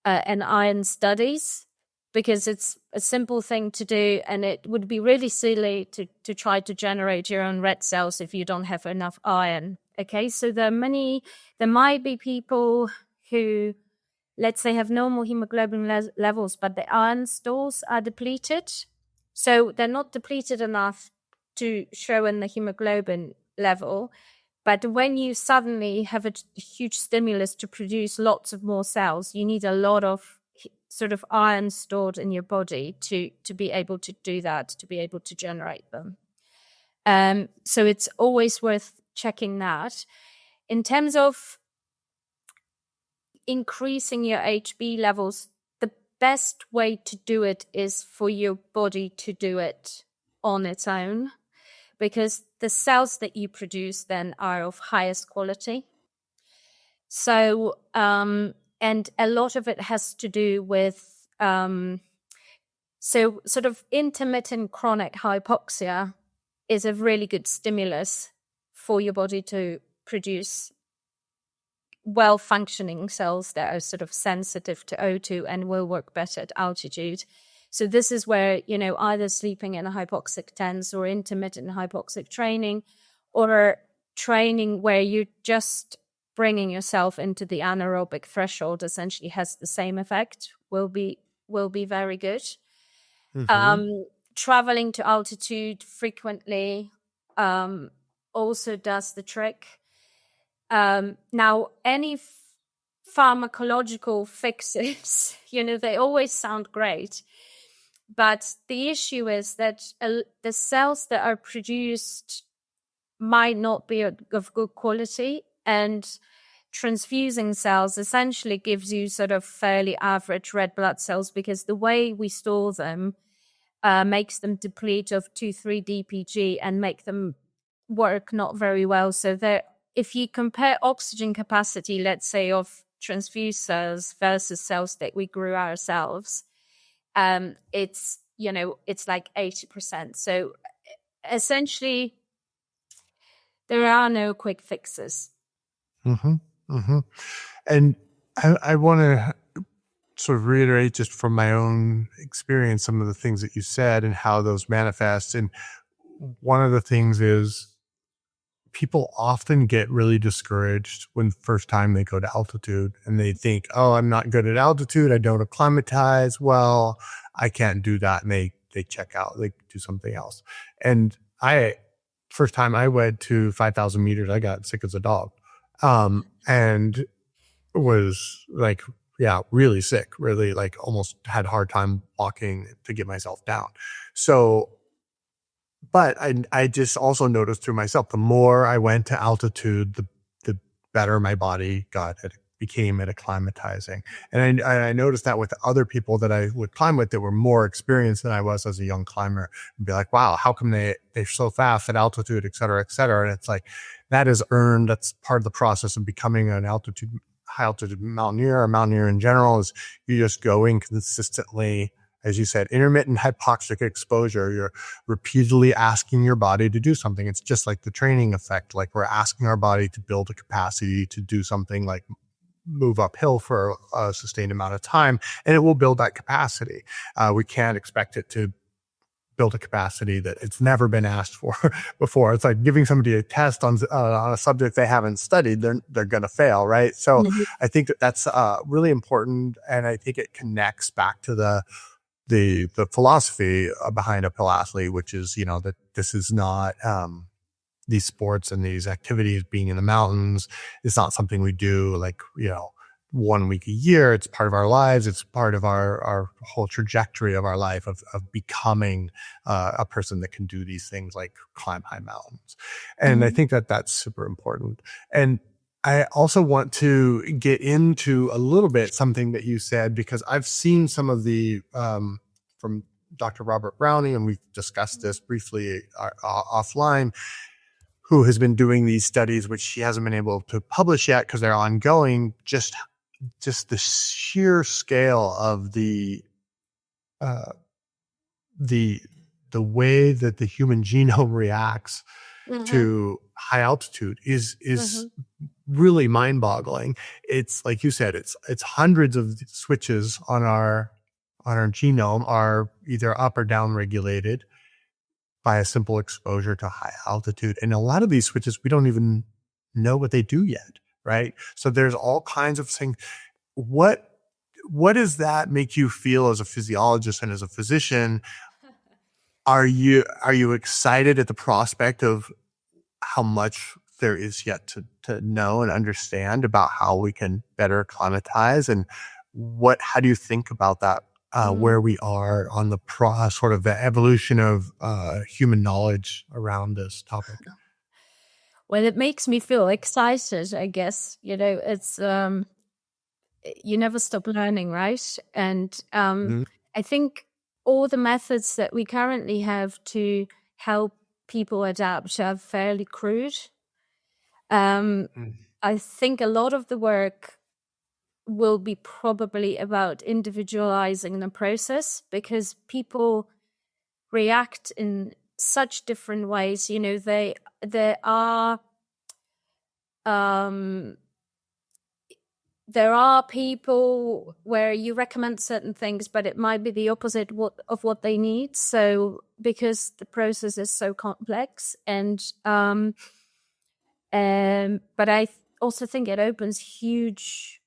and iron studies. because it's a simple thing to do, and it would be really silly to try to generate your own red cells if you don't have enough iron. Okay, so there might be people who, let's say, have normal hemoglobin levels, but the iron stores are depleted. So they're not depleted enough to show in the hemoglobin level. But when you suddenly have a huge stimulus to produce lots of more cells, you need a lot of sort of iron stored in your body to be able to do that, to be able to generate them. So it's always worth checking that. In terms of increasing your HB levels, the best way to do it is for your body to do it on its own, because the cells that you produce then are of highest quality. So, and a lot of it has to do with, so sort of intermittent chronic hypoxia is a really good stimulus for your body to produce well-functioning cells that are sort of sensitive to O2 and will work better at altitude. So this is where, either sleeping in a hypoxic tent or intermittent hypoxic training, or training where you're just bringing yourself into the anaerobic threshold essentially has the same effect, will be very good. Mm-hmm. Traveling to altitude frequently also does the trick. Now, any pharmacological fixes, they always sound great. But the issue is that the cells that are produced might not be of good quality, and transfusing cells essentially gives you sort of fairly average red blood cells, because the way we store them makes them deplete of 2,3-DPG and make them work not very well. So if you compare oxygen capacity, let's say, of transfused cells versus cells that we grew ourselves, it's like 80%. So essentially, there are no quick fixes. Mm-hmm. Mm-hmm. And I want to sort of reiterate, just from my own experience, some of the things that you said and how those manifest. And one of the things is, people often get really discouraged when the first time they go to altitude, and they think, oh, I'm not good at altitude. I don't acclimatize well. I can't do that. And they check out, they do something else. And first time I went to 5,000 meters, I got sick as a dog. And was like, really sick, really like almost had a hard time walking to get myself down. So, but I just also noticed through myself, the more I went to altitude, the better my body became at acclimatizing. And I noticed that with other people that I would climb with that were more experienced than I was as a young climber, and be like, wow, how come they're so fast at altitude, et cetera, et cetera. And it's like, that is earned. That's part of the process of becoming an high altitude mountaineer, or mountaineer in general, is you're just going consistently. As you said, intermittent hypoxic exposure, you're repeatedly asking your body to do something. It's just like the training effect. Like, we're asking our body to build a capacity to do something, like move uphill for a sustained amount of time, and it will build that capacity. We can't expect it to build a capacity that it's never been asked for before. It's like giving somebody a test on a subject they haven't studied. They're going to fail, right? So mm-hmm. I think that's really important, and I think it connects back to the philosophy behind uphill athlete, which is, that this is not, these sports and these activities, being in the mountains, it's not something we do like, 1 week a year. It's part of our lives. It's part of our whole trajectory of our life of becoming a person that can do these things, like climb high mountains. And mm-hmm. I think that that's super important. And I also want to get into a little bit something that you said, because I've seen some of the, from Dr. Robert Browning, and we've discussed this briefly offline, who has been doing these studies, which she hasn't been able to publish yet because they're ongoing, just the sheer scale of the way that the human genome reacts mm-hmm. to high altitude is mm-hmm. really mind-boggling. It's like you said, it's hundreds of switches on our on our genome are either up or down regulated by a simple exposure to high altitude. And a lot of these switches, we don't even know what they do yet, right? So there's all kinds of things. What does that make you feel as a physiologist and as a physician? Are you excited at the prospect of how much there is yet to know and understand about how we can better acclimatize, and how do you think about that, where we are on the sort of the evolution of human knowledge around this topic? Well, it makes me feel excited, I guess. It's you never stop learning, right? And I think all the methods that we currently have to help people adapt are fairly crude. I think a lot of the work will be probably about individualizing the process, because people react in such different ways. There are people where you recommend certain things, but it might be the opposite of what they need. So because the process is so complex, but I also think it opens huge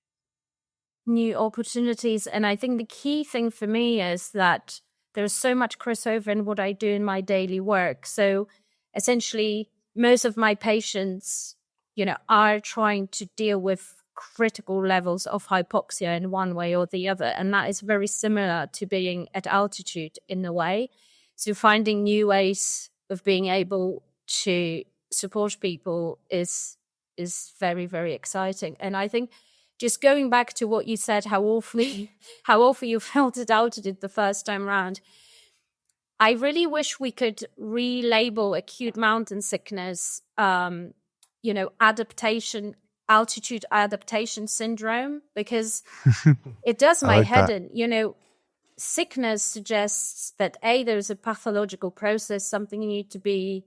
new opportunities. And I think the key thing for me is that there's so much crossover in what I do in my daily work. So essentially, most of my patients, are trying to deal with critical levels of hypoxia in one way or the other. And that is very similar to being at altitude in a way. So finding new ways of being able to support people is very, very exciting. And I think just going back to what you said, how awful you felt at altitude the first time round, I really wish we could relabel acute mountain sickness, altitude adaptation syndrome, because it does my head in. Sickness suggests that there's a pathological process, something you need to be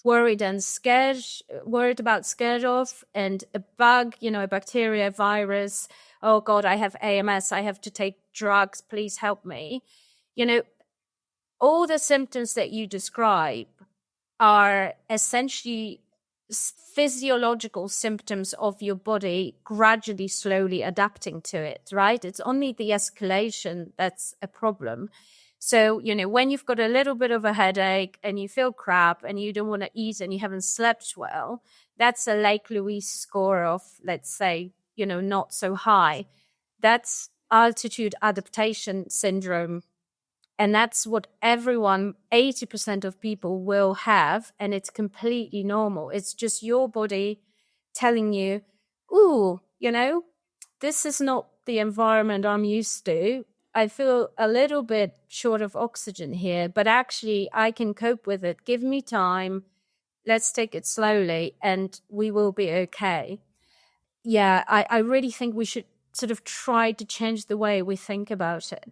worried about, scared of, and a bug, a bacteria, virus. Oh God, I have AMS. I have to take drugs. Please help me. All the symptoms that you describe are essentially physiological symptoms of your body gradually, slowly adapting to it, right? It's only the escalation that's a problem. So, when you've got a little bit of a headache and you feel crap and you don't want to eat and you haven't slept well, that's a Lake Louise score of, let's say, not so high. That's altitude adaptation syndrome. And that's what 80% of people will have. And it's completely normal. It's just your body telling you, ooh, this is not the environment I'm used to. I feel a little bit short of oxygen here, but actually I can cope with it. Give me time. Let's take it slowly and we will be okay. Yeah, I really think we should sort of try to change the way we think about it.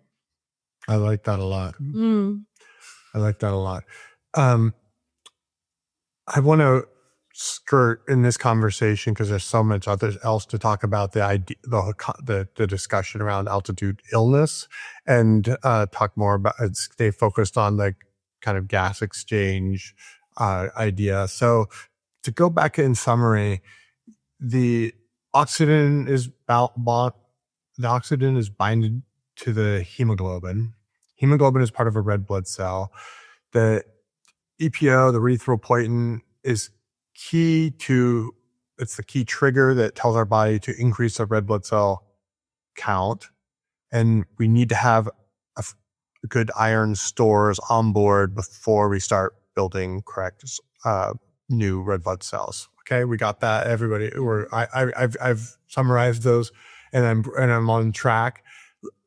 I like that a lot. I like that a lot. I want to skirt in this conversation, because there's so much else to talk about, the discussion around altitude illness, and talk more about, stay focused on the kind of gas exchange idea. So to go back in summary, the oxygen is binded to the hemoglobin. Hemoglobin is part of a red blood cell. The EPO, the erythropoietin, is it's the key trigger that tells our body to increase the red blood cell count. And we need to have good iron stores on board before we start building correct new red blood cells. Okay, we got that, everybody. I've summarized those, and I'm on track.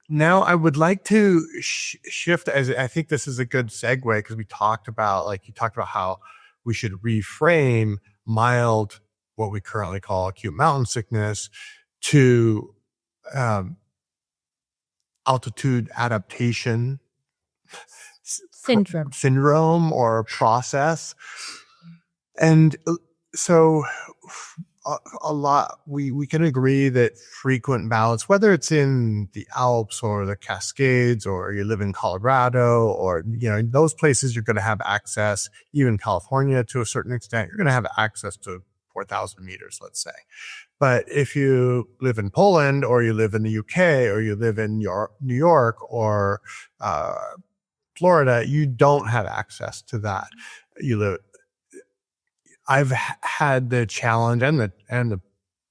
Now I would like to shift, as I think this is a good segue, because you talked about how we should reframe mild, what we currently call acute mountain sickness, to altitude adaptation syndrome or process. And so a lot, we can agree that frequent balance, whether it's in the Alps or the Cascades, or you live in Colorado, or, in those places, you're going to have access, even California to a certain extent, you're going to have access to 4,000 meters, let's say. But if you live in Poland, or you live in the UK, or you live in New York, or Florida, you don't have access to that. I've had the challenge and the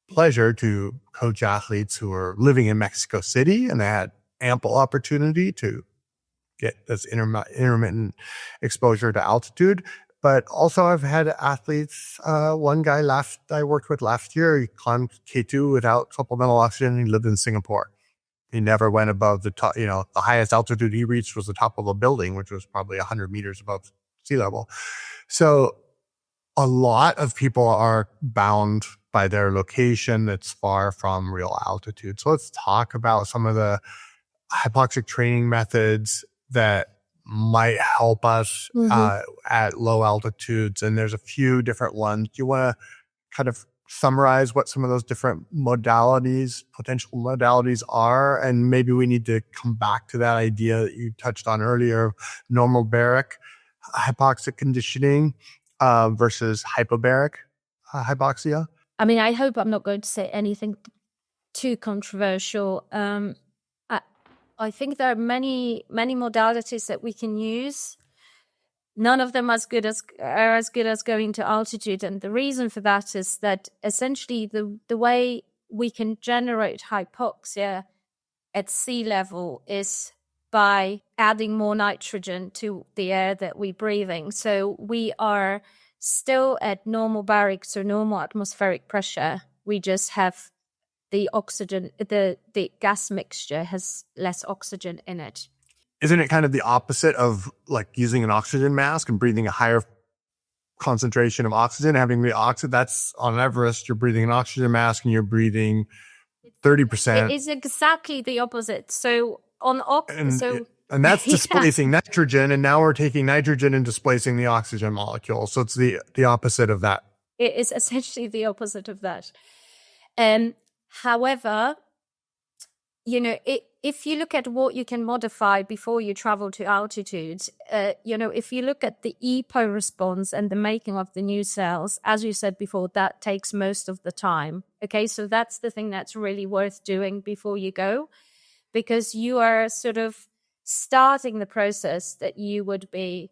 pleasure to coach athletes who are living in Mexico City, and they had ample opportunity to get this intermittent exposure to altitude. But also I've had athletes, one guy I worked with last year, he climbed K2 without supplemental oxygen. He lived in Singapore. He never went above the top, the highest altitude he reached was the top of a building, which was probably 100 meters above sea level. So a lot of people are bound by their location that's far from real altitude. So let's talk about some of the hypoxic training methods that might help us at low altitudes. And there's a few different ones. Do you want to kind of summarize what some of those different potential modalities are? And maybe we need to come back to that idea that you touched on earlier, normal baric hypoxic conditioning versus hypobaric hypoxia. I mean, I hope I'm not going to say anything too controversial. I think there are many modalities that we can use. None of them are as good as going to altitude, and the reason for that is that essentially the way we can generate hypoxia at sea level is by adding more nitrogen to the air that we're breathing. So we are still at normal baric, so normal atmospheric pressure. We just have the oxygen, the gas mixture has less oxygen in it. Isn't it kind of the opposite of like using an oxygen mask and breathing a higher concentration of oxygen, having the oxygen? That's on Everest, you're breathing an oxygen mask and you're breathing 30%. It is exactly the opposite. So and that's displacing nitrogen, and now we're taking nitrogen and displacing the oxygen molecule. So it's the opposite of that. It is essentially the opposite of that. However, if you look at what you can modify before you travel to altitude, if you look at the EPO response and the making of the new cells, as you said before, that takes most of the time. Okay, so that's the thing that's really worth doing before you go, because you are sort of starting the process that you would be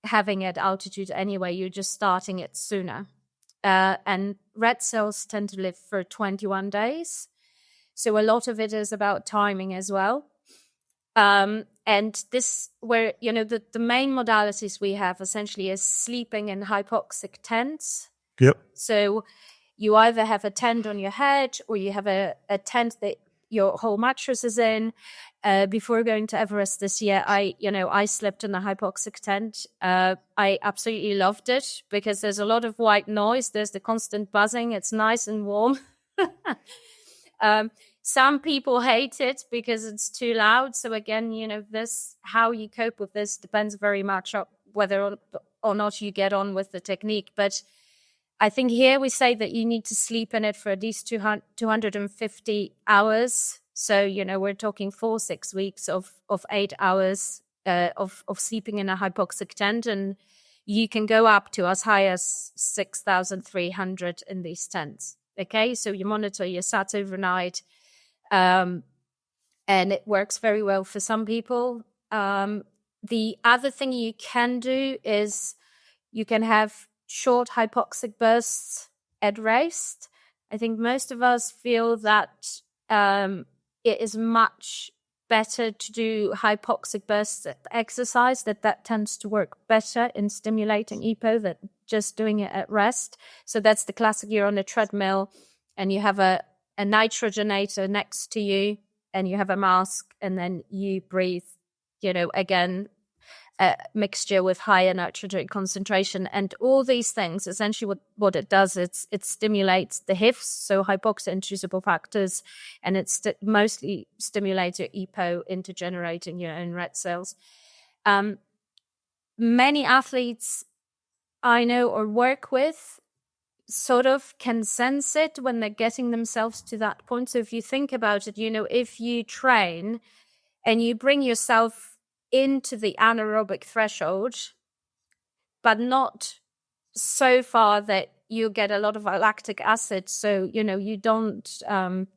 having at altitude anyway. You're just starting it sooner. And red cells tend to live for 21 days. So a lot of it is about timing as well. And this, where, the main modalities we have essentially is sleeping in hypoxic tents. Yep. So you either have a tent on your head, or you have a tent that your whole mattress is in. Before going to Everest this year, I slept in a hypoxic tent. I absolutely loved it because there's a lot of white noise. There's the constant buzzing. It's nice and warm. Some people hate it because it's too loud. So again, how you cope with this depends very much on whether or not you get on with the technique. But I think here we say that you need to sleep in it for at least 250 hours. So, we're talking 4-6 weeks of 8 hours of sleeping in a hypoxic tent. And you can go up to as high as 6,300 in these tents. Okay, so you monitor your sats overnight. And it works very well for some people. The other thing you can do is you can have short hypoxic bursts at rest. I think most of us feel that it is much better to do hypoxic bursts at exercise, that tends to work better in stimulating EPO than just doing it at rest. So that's the classic, you're on a treadmill and you have a nitrogenator next to you and you have a mask, and then you breathe, again, a mixture with higher nitrogen concentration. And all these things, essentially what it does, it stimulates the HIFs, so hypoxia-inducible factors, and it mostly stimulates your EPO into generating your own red cells. Many athletes I know or work with sort of can sense it when they're getting themselves to that point. So if you think about it, if you train and you bring yourself into the anaerobic threshold, but not so far that you get a lot of lactic acid. So, you don't,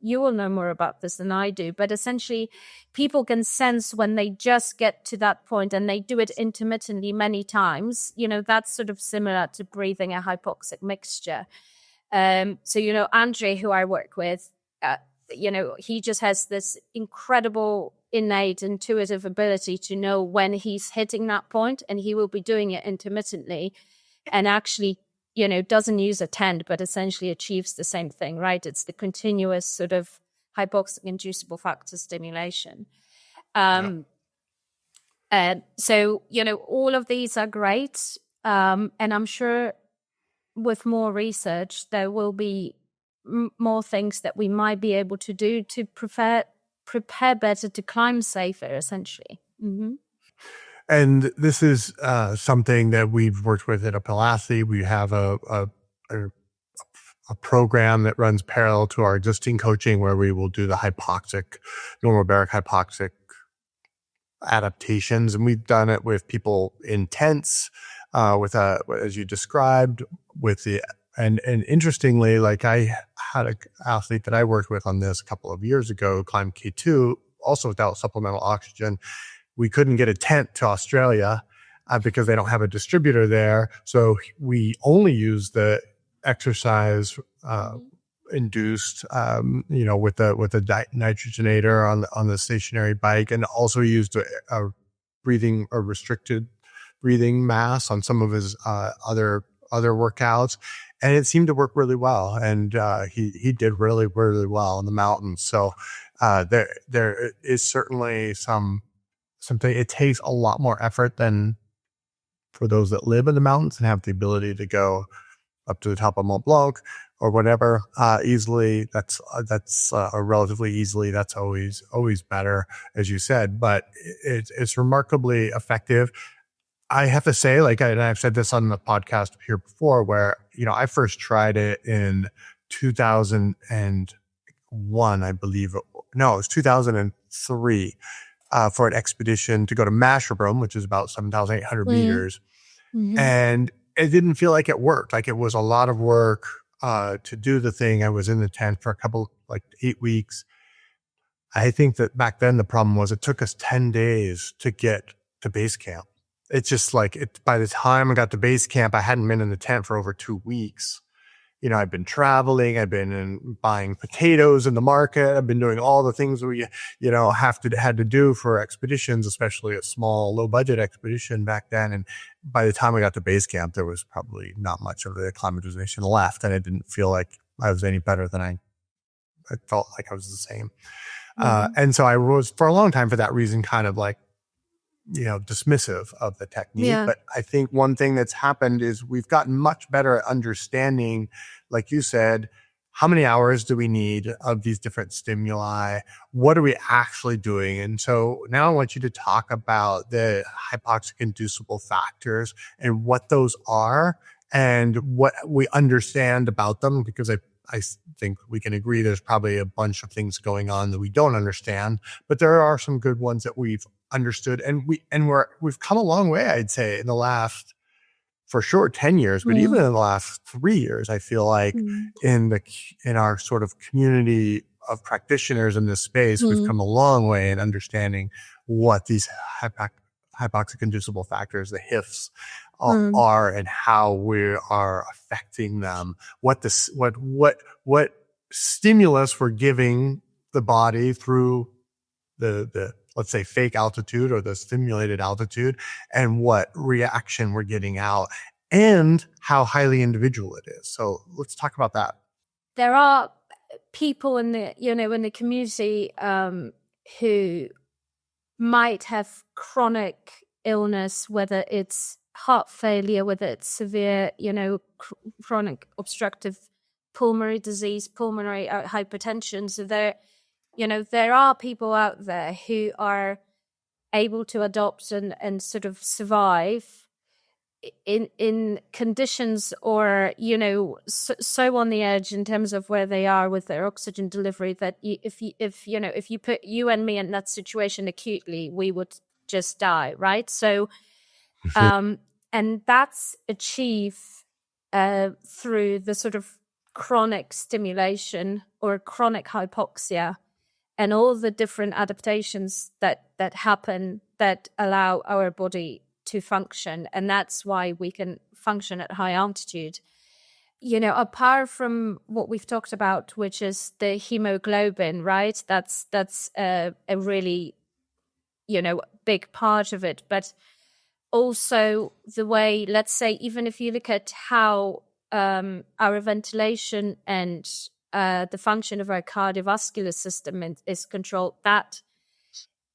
you will know more about this than I do, but essentially people can sense when they just get to that point and they do it intermittently many times, that's sort of similar to breathing a hypoxic mixture. So, Andre, who I work with, he just has this incredible innate intuitive ability to know when he's hitting that point, and he will be doing it intermittently and actually, doesn't use a tent, but essentially achieves the same thing, right? It's the continuous sort of hypoxic inducible factor stimulation. So, all of these are great. And I'm sure with more research, there will be more things that we might be able to do to prepare better to climb safer, essentially. Mm-hmm. And this is something that we've worked with at Apelasi. We have a program that runs parallel to our existing coaching, where we will do the hypoxic, normobaric hypoxic adaptations. And we've done it with people in tents, as you described, and interestingly, like I had an athlete that I worked with on this a couple of years ago, climbed K2, also without supplemental oxygen. We couldn't get a tent to Australia because they don't have a distributor there. So we only use the exercise induced, with the nitrogenator on the stationary bike, and also used a restricted breathing mass on some of his other workouts, and it seemed to work really well. And he did really, really well in the mountains. So there is certainly something. It takes a lot more effort than for those that live in the mountains and have the ability to go up to the top of Mont Blanc or whatever easily. That's or relatively easily. That's always better, as you said. But it's remarkably effective. I have to say, and I've said this on the podcast here before, where I first tried it in 2001, I believe. No, it was 2003. For an expedition to go to Masherbrum, which is about 7,800 meters. Mm-hmm. And it didn't feel like it worked. Like, it was a lot of work to do the thing. I was in the tent for 8 weeks. I think that back then the problem was it took us 10 days to get to base camp. It's just by the time I got to base camp, I hadn't been in the tent for over 2 weeks. I've been traveling, I've been buying potatoes in the market. I've been doing all the things we, had to do for expeditions, especially a small, low budget expedition back then. And by the time I got to base camp, there was probably not much of the acclimatization left. And it didn't feel like I was any better than I felt like I was the same. Mm-hmm. And so I was, for a long time, for that reason, kind of dismissive of the technique. Yeah. But I think one thing that's happened is we've gotten much better at understanding, like you said, how many hours do we need of these different stimuli? What are we actually doing? And so now I want you to talk about the hypoxic inducible factors and what those are and what we understand about them, because I think we can agree there's probably a bunch of things going on that we don't understand, but there are some good ones that we've understood, and we've come a long way, I'd say, in the last, for sure, 10 years, but even in the last 3 years, I feel like in our sort of community of practitioners in this space, we've come a long way in understanding what these hypoxic inducible factors, the HIFs, are, and how we are affecting them. What stimulus we're giving the body through the let's say fake altitude or the stimulated altitude, and what reaction we're getting out, and how highly individual it is. So let's talk about that. There are people in the community who might have chronic illness, whether it's heart failure, whether it's severe, chronic obstructive pulmonary disease, pulmonary hypertension. So there are people out there who are able to adopt and sort of survive in conditions or, you know, so on the edge in terms of where they are with their oxygen delivery that if you put you and me in that situation acutely, we would just die, right? So, and that's achieved through the sort of chronic stimulation or chronic hypoxia and all the different adaptations that happen that allow our body to function. And that's why we can function at high altitude. You know, apart from what we've talked about, which is the hemoglobin, right? That's a really, you know, big part of it. But also the way, let's say, even if you look at how our ventilation and the function of our cardiovascular system is controlled, that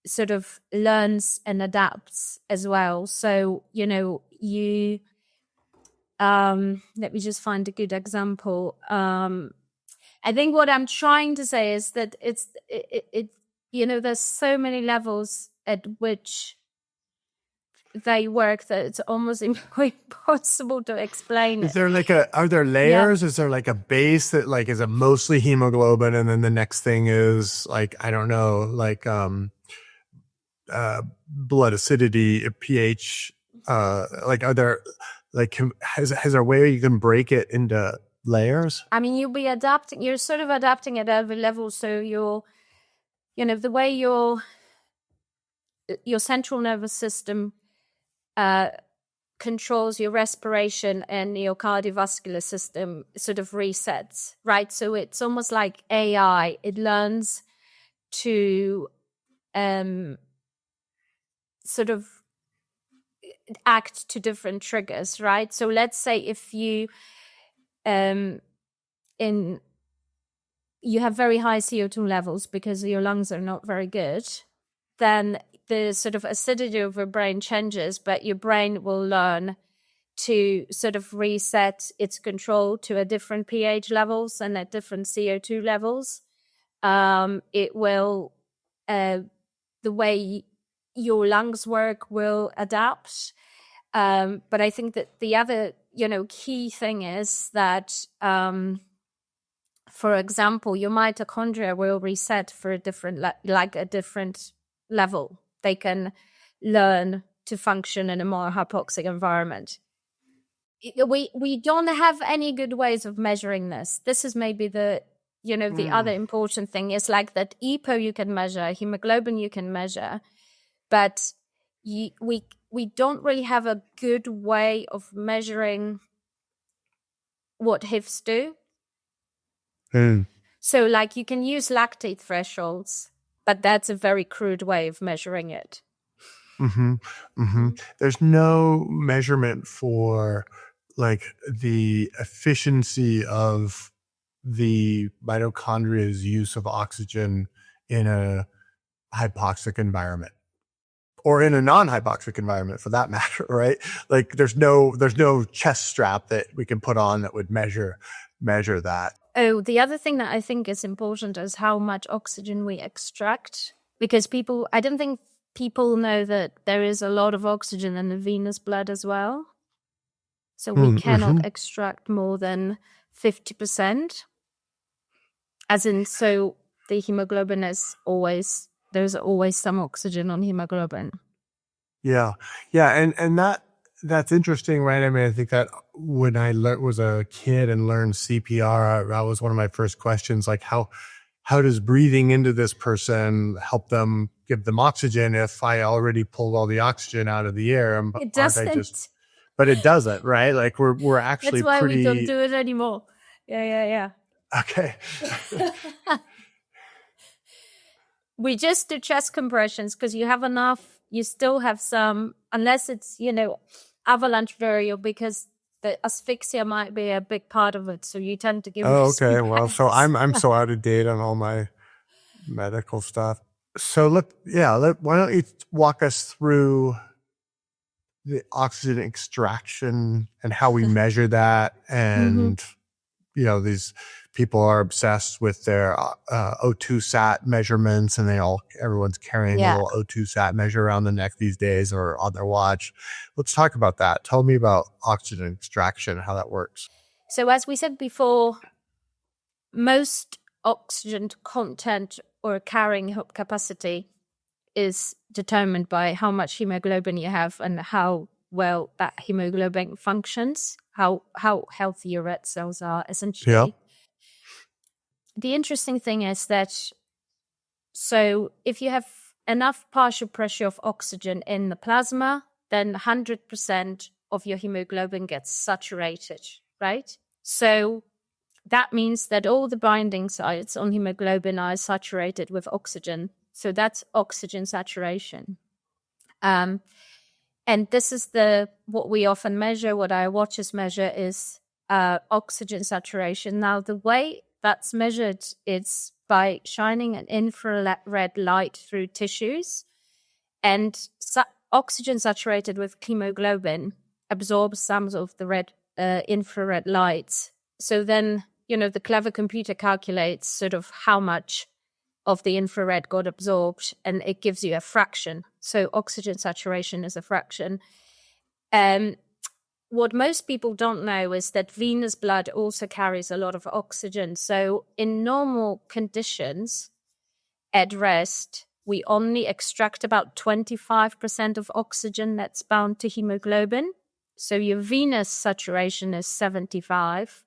sort of learns and adapts as well. So, you know, let me just find a good example. I think what I'm trying to say is that it you know, there's so many levels at which they work that it's almost impossible to explain. Is there are there layers? Yeah. Is there like a base that like is a mostly hemoglobin, and then the next thing is like, I don't know, like blood acidity, pH, like are there like has there a way you can break it into layers? I mean, you're sort of adapting at every level. So you know, the way your central nervous system controls your respiration and your cardiovascular system sort of resets, right? So it's almost like AI. It learns to sort of act to different triggers, right? So let's say if you you have very high CO2 levels because your lungs are not very good, then the sort of acidity of your brain changes, but your brain will learn to sort of reset its control to a different pH levels and at different CO2 levels. It will, the way your lungs work will adapt. But I think that the other, you know, key thing is that, for example, your mitochondria will reset for a different, like a different level. They can learn to function in a more hypoxic environment. We don't have any good ways of measuring this. This is maybe the, you know, the other important thing is like that EPO you can measure, hemoglobin you can measure, but we don't really have a good way of measuring what HIFs do. So like you can use lactate thresholds, but that's a very crude way of measuring it. There's no measurement for like the efficiency of the mitochondria's use of oxygen in a hypoxic environment or in a non-hypoxic environment for that matter, right? Like there's no chest strap that we can put on that would measure that. Oh, the other thing that I think is important is how much oxygen we extract, because I don't think people know that there is a lot of oxygen in the venous blood as well. So we cannot extract more than 50%. As in, so the hemoglobin is there's always some oxygen on hemoglobin. Yeah. And that's interesting, right? I mean, I think that when I was a kid and learned CPR, that was one of my first questions, like how does breathing into this person help them, give them oxygen if I already pulled all the oxygen out of the air? It doesn't. But it doesn't, right? Like we're actually That's why we don't do it anymore. Yeah. Okay. We just do chest compressions because you have enough. You still have some, unless it's, you know, avalanche variable, because the asphyxia might be a big part of it. So you tend to give. Oh, okay. Well, so I'm so out of date on all my medical stuff. So why don't you walk us through the oxygen extraction and how we measure that, and these people are obsessed with their O2 sat measurements, and everyone's carrying a little O2 sat measure around the neck these days or on their watch. Let's talk about that. Tell me about oxygen extraction, how that works. So as we said before, most oxygen content or carrying capacity is determined by how much hemoglobin you have and how well that hemoglobin functions, how healthy your red cells are, essentially. Yeah. The interesting thing is that, so if you have enough partial pressure of oxygen in the plasma, then 100% of your hemoglobin gets saturated, right? So that means that all the binding sites on hemoglobin are saturated with oxygen. So that's oxygen saturation. And this is what we often measure, what our watches measure is oxygen saturation. Now, the way that's measured is by shining an infrared light through tissues, and oxygen saturated with hemoglobin absorbs some of the red infrared lights. So then, the clever computer calculates sort of how much of the infrared got absorbed, and it gives you a fraction. So oxygen saturation is a fraction. What most people don't know is that venous blood also carries a lot of oxygen. So in normal conditions, at rest, we only extract about 25% of oxygen that's bound to hemoglobin. So your venous saturation is 75.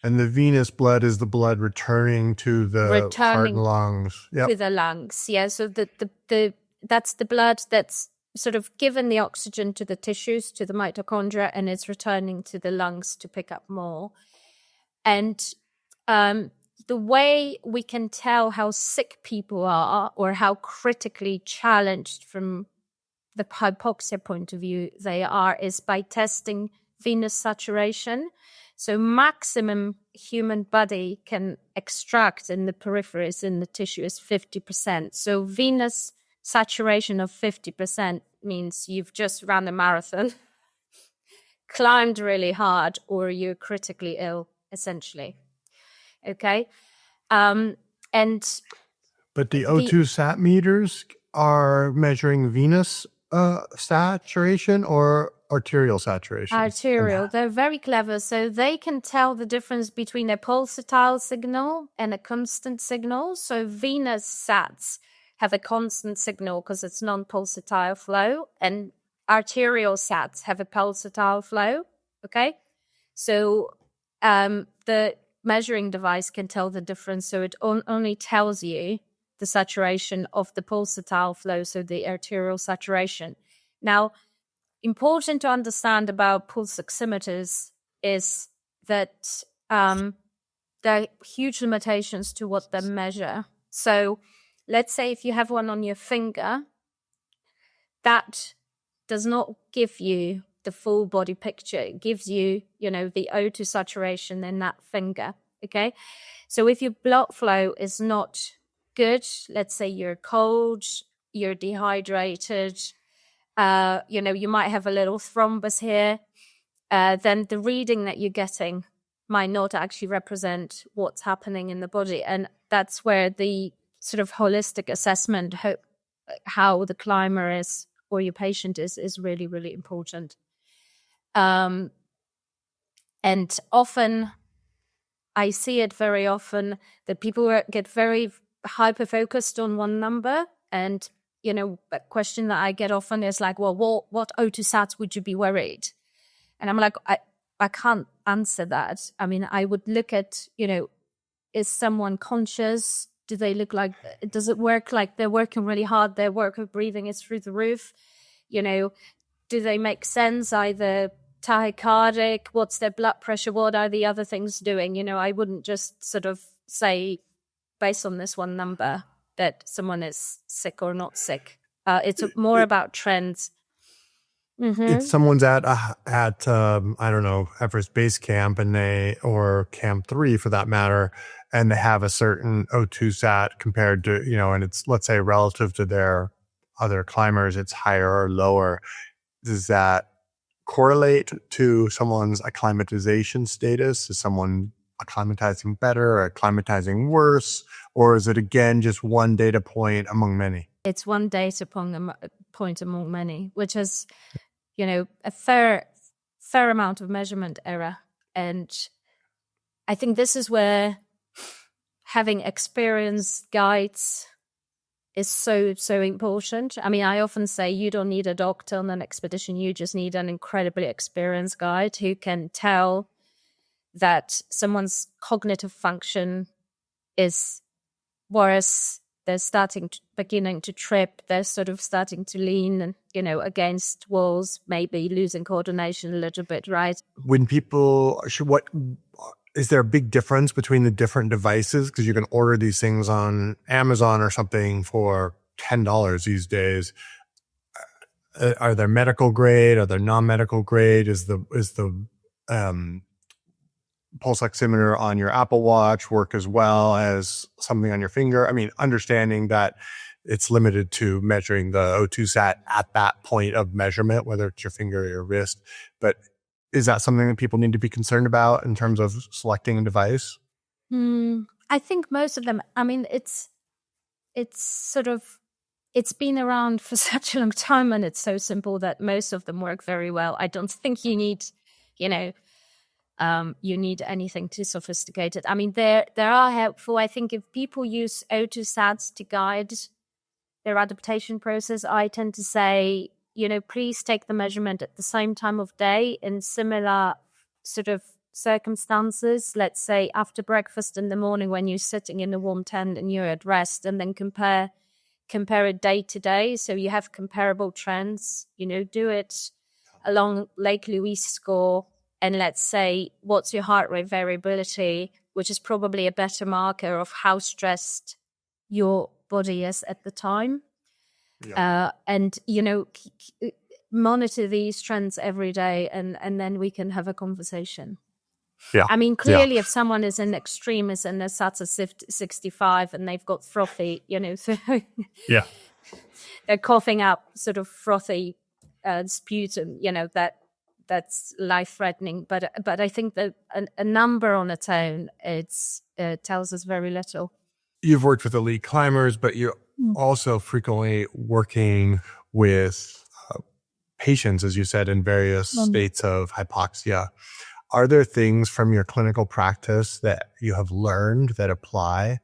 And the venous blood is the blood returning to the heart and lungs. Yep. To the lungs, yeah. So that's the blood that's sort of given the oxygen to the tissues, to the mitochondria, and it's returning to the lungs to pick up more. And the way we can tell how sick people are or how critically challenged from the hypoxia point of view they are is by testing venous saturation. So maximum human body can extract in the peripheries, in the tissue, is 50%. So venous saturation of 50% means you've just ran a marathon, climbed really hard, or you're critically ill, essentially. Okay? But the O2 sat meters are measuring venous saturation or arterial saturation? Arterial. They're very clever. So they can tell the difference between a pulsatile signal and a constant signal. So venous sats have a constant signal because it's non-pulsatile flow, and arterial sats have a pulsatile flow. Okay? So the measuring device can tell the difference. So it only tells you the saturation of the pulsatile flow, so the arterial saturation. Now, important to understand about pulse oximeters is that there are huge limitations to what they measure. So let's say if you have one on your finger, that does not give you the full body picture. It gives you, the O2 saturation in that finger, okay? So if your blood flow is not good, let's say you're cold, you're dehydrated, you might have a little thrombus here, then the reading that you're getting might not actually represent what's happening in the body. And that's where the sort of holistic assessment, how the climber is or your patient is really, really important. And often, I see it very often that people get very hyper-focused on one number. And, a question that I get often is like, well, what O2 sats would you be worried? And I'm like, I can't answer that. I mean, I would look at, is someone conscious? Do they look like, does it work like they're working really hard? Their work of breathing is through the roof. Do they make sense? Either tachycardic, what's their blood pressure? What are the other things doing? I wouldn't just sort of say, based on this one number, that someone is sick or not sick. It's more about trends. Mm-hmm. If someone's at I don't know, Everest Base Camp or Camp 3 for that matter, and they have a certain O2 sat compared to, and it's, let's say, relative to their other climbers, it's higher or lower. Does that correlate to someone's acclimatization status? Is someone acclimatizing better or acclimatizing worse? Or is it, again, just one data point among many? It's one data point among many, which is, a fair amount of measurement error. And I think this is where having experienced guides is so, so important. I mean, I often say you don't need a doctor on an expedition. You just need an incredibly experienced guide who can tell that someone's cognitive function is worse. They're beginning to trip. They're sort of starting to lean, against walls, maybe losing coordination a little bit, right? When people is there a big difference between the different devices? Because you can order these things on Amazon or something for $10 these days. Are there medical grade? Are there non-medical grade? Is the pulse oximeter on your Apple Watch work as well as something on your finger? I mean, understanding that it's limited to measuring the O2 sat at that point of measurement, whether it's your finger or your wrist. But is that something that people need to be concerned about in terms of selecting a device? I think most of them, I mean, it's been around for such a long time and it's so simple that most of them work very well. I don't think you need, you need anything too sophisticated. I mean, there are helpful. I think if people use O2 sats to guide their adaptation process, I tend to say, please take the measurement at the same time of day in similar sort of circumstances. Let's say after breakfast in the morning when you're sitting in a warm tent and you're at rest, and then compare it day to day. So you have comparable trends, do it along Lake Louise score. And let's say, what's your heart rate variability, which is probably a better marker of how stressed your body is at the time. Yeah. And, monitor these trends every day and then we can have a conversation. Yeah. I mean, clearly, if someone is an extremist and their SATs are 65 and they've got frothy, so yeah, they're coughing up sort of frothy sputum, that's life-threatening. But I think that a number on its own, it tells us very little. You've worked with elite climbers, but you're also frequently working with patients, as you said, in various states of hypoxia. Are there things from your clinical practice that you have learned that apply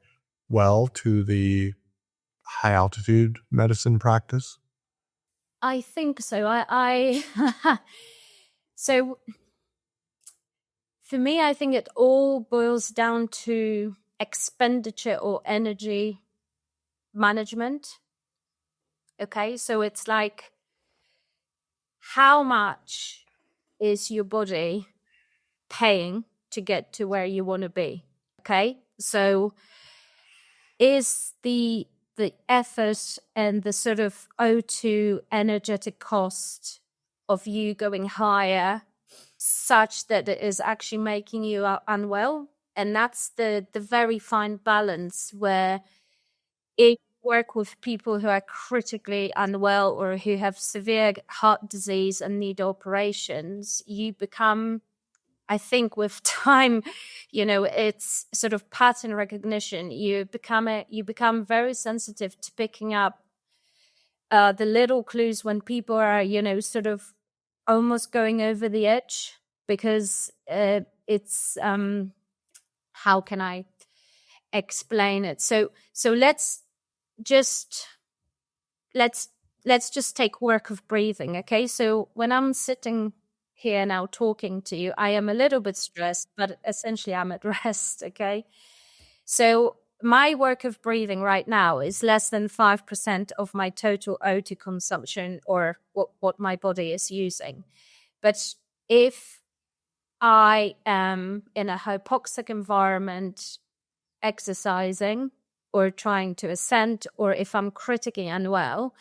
well to the high altitude medicine practice? I think so. So for me, I think it all boils down to expenditure or energy management. Okay, so it's like, how much is your body paying to get to where you want to be? Okay, so is the effort and the sort of O2 energetic cost of you going higher such that it is actually making you unwell? And that's the very fine balance where if you work with people who are critically unwell or who have severe heart disease and need operations, you become, I think with time, it's sort of pattern recognition. You become very sensitive to picking up the little clues when people are, sort of almost going over the edge, because it's how can I explain it? So let's just take work of breathing. Okay, so when I'm sitting here now talking to you, I am a little bit stressed, but essentially I'm at rest. Okay, so my work of breathing right now is less than 5% of my total O2 consumption, or what my body is using. But if I am in a hypoxic environment, exercising or trying to ascend, or if I'm critically unwell,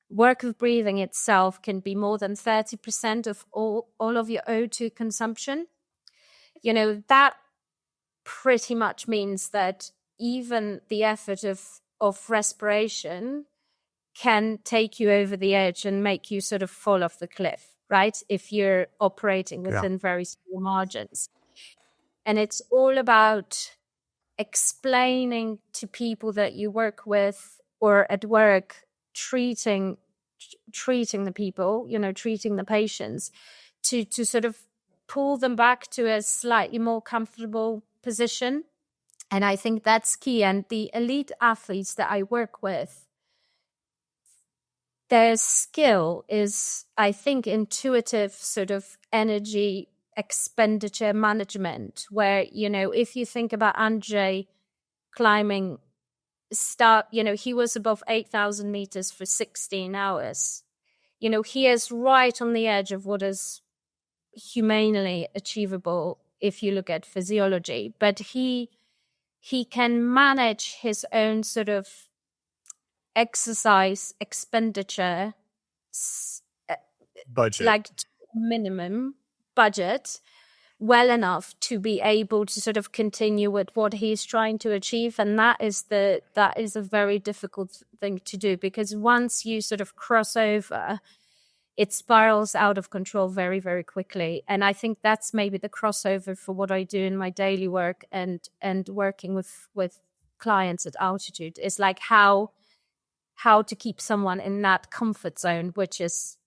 work of breathing itself can be more than 30% of all of your O2 consumption. That pretty much means that even the effort of respiration can take you over the edge and make you sort of fall off the cliff, right? If you're operating within very small margins. And it's all about explaining to people that you work with or at work, treating the people, treating the patients, to sort of pull them back to a slightly more comfortable position. And I think that's key. And the elite athletes that I work with, their skill is, I think, intuitive sort of energy expenditure management, where, if you think about Andrzej climbing, he was above 8,000 meters for 16 hours. He is right on the edge of what is humanly achievable if you look at physiology, but he can manage his own sort of exercise expenditure, Budget. like minimum budget, well enough to be able to sort of continue with what he's trying to achieve. And that is a very difficult thing to do, because once you sort of cross over, it spirals out of control very, very quickly. And I think that's maybe the crossover for what I do in my daily work and working with clients at altitude, is like how to keep someone in that comfort zone, which is,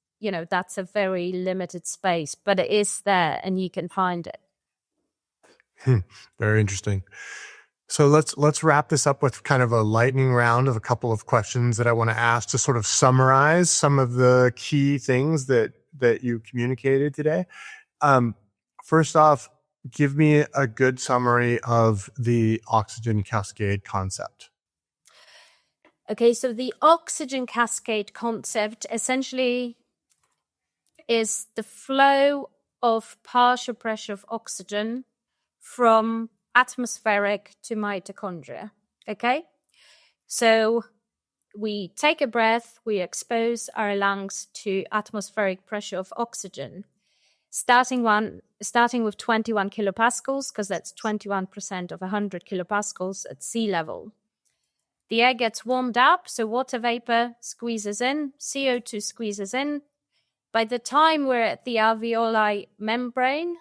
that's a very limited space, but it is there and you can find it. Very interesting. So let's wrap this up with kind of a lightning round of a couple of questions that I want to ask to sort of summarize some of the key things that you communicated today. First off, give me a good summary of the oxygen cascade concept. Okay, so the oxygen cascade concept essentially is the flow of partial pressure of oxygen from atmospheric to mitochondria. Okay, so we take a breath, we expose our lungs to atmospheric pressure of oxygen, starting with 21 kilopascals, because that's 21% of 100 kilopascals at sea level. The air gets warmed up, so water vapor squeezes in, CO2 squeezes in. By the time we're at the alveoli membrane,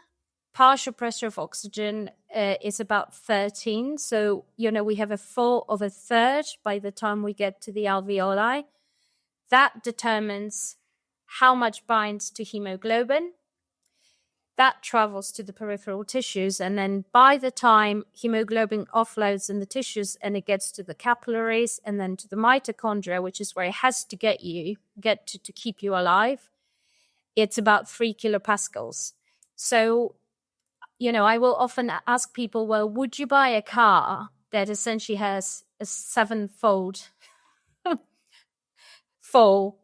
partial pressure of oxygen is about 13. So, we have a fall of a third by the time we get to the alveoli. That determines how much binds to hemoglobin. That travels to the peripheral tissues. And then by the time hemoglobin offloads in the tissues and it gets to the capillaries and then to the mitochondria, which is where it has to get to keep you alive, it's about 3 kilopascals. So, I will often ask people, well, would you buy a car that essentially has a 7-fold fall?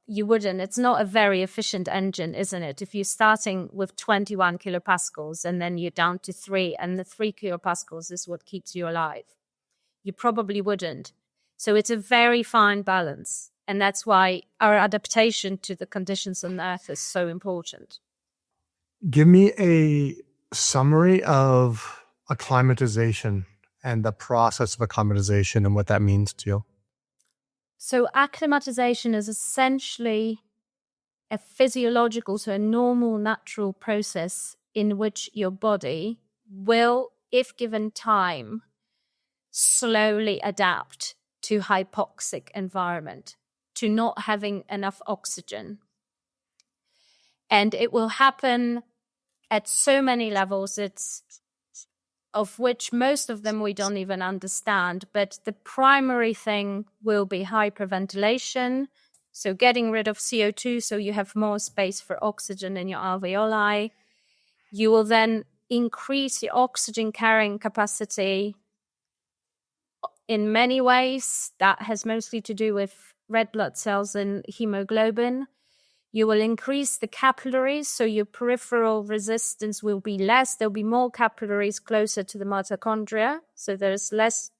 You wouldn't. It's not a very efficient engine, isn't it? If you're starting with 21 kilopascals and then you're down to 3, and the 3 kilopascals is what keeps you alive, you probably wouldn't. So it's a very fine balance. And that's why our adaptation to the conditions on Earth is so important. Give me a summary of acclimatization and the process of acclimatization and what that means to you. So acclimatization is essentially a physiological, so a normal, natural process in which your body will, if given time, slowly adapt to hypoxic environment, to not having enough oxygen. And it will happen at so many levels, of which most of them we don't even understand. But the primary thing will be hyperventilation, so getting rid of CO2 so you have more space for oxygen in your alveoli. You will then increase your oxygen carrying capacity in many ways. That has mostly to do with red blood cells and hemoglobin. You will increase the capillaries, so your peripheral resistance will be less. There'll be more capillaries closer to the mitochondria, so there's less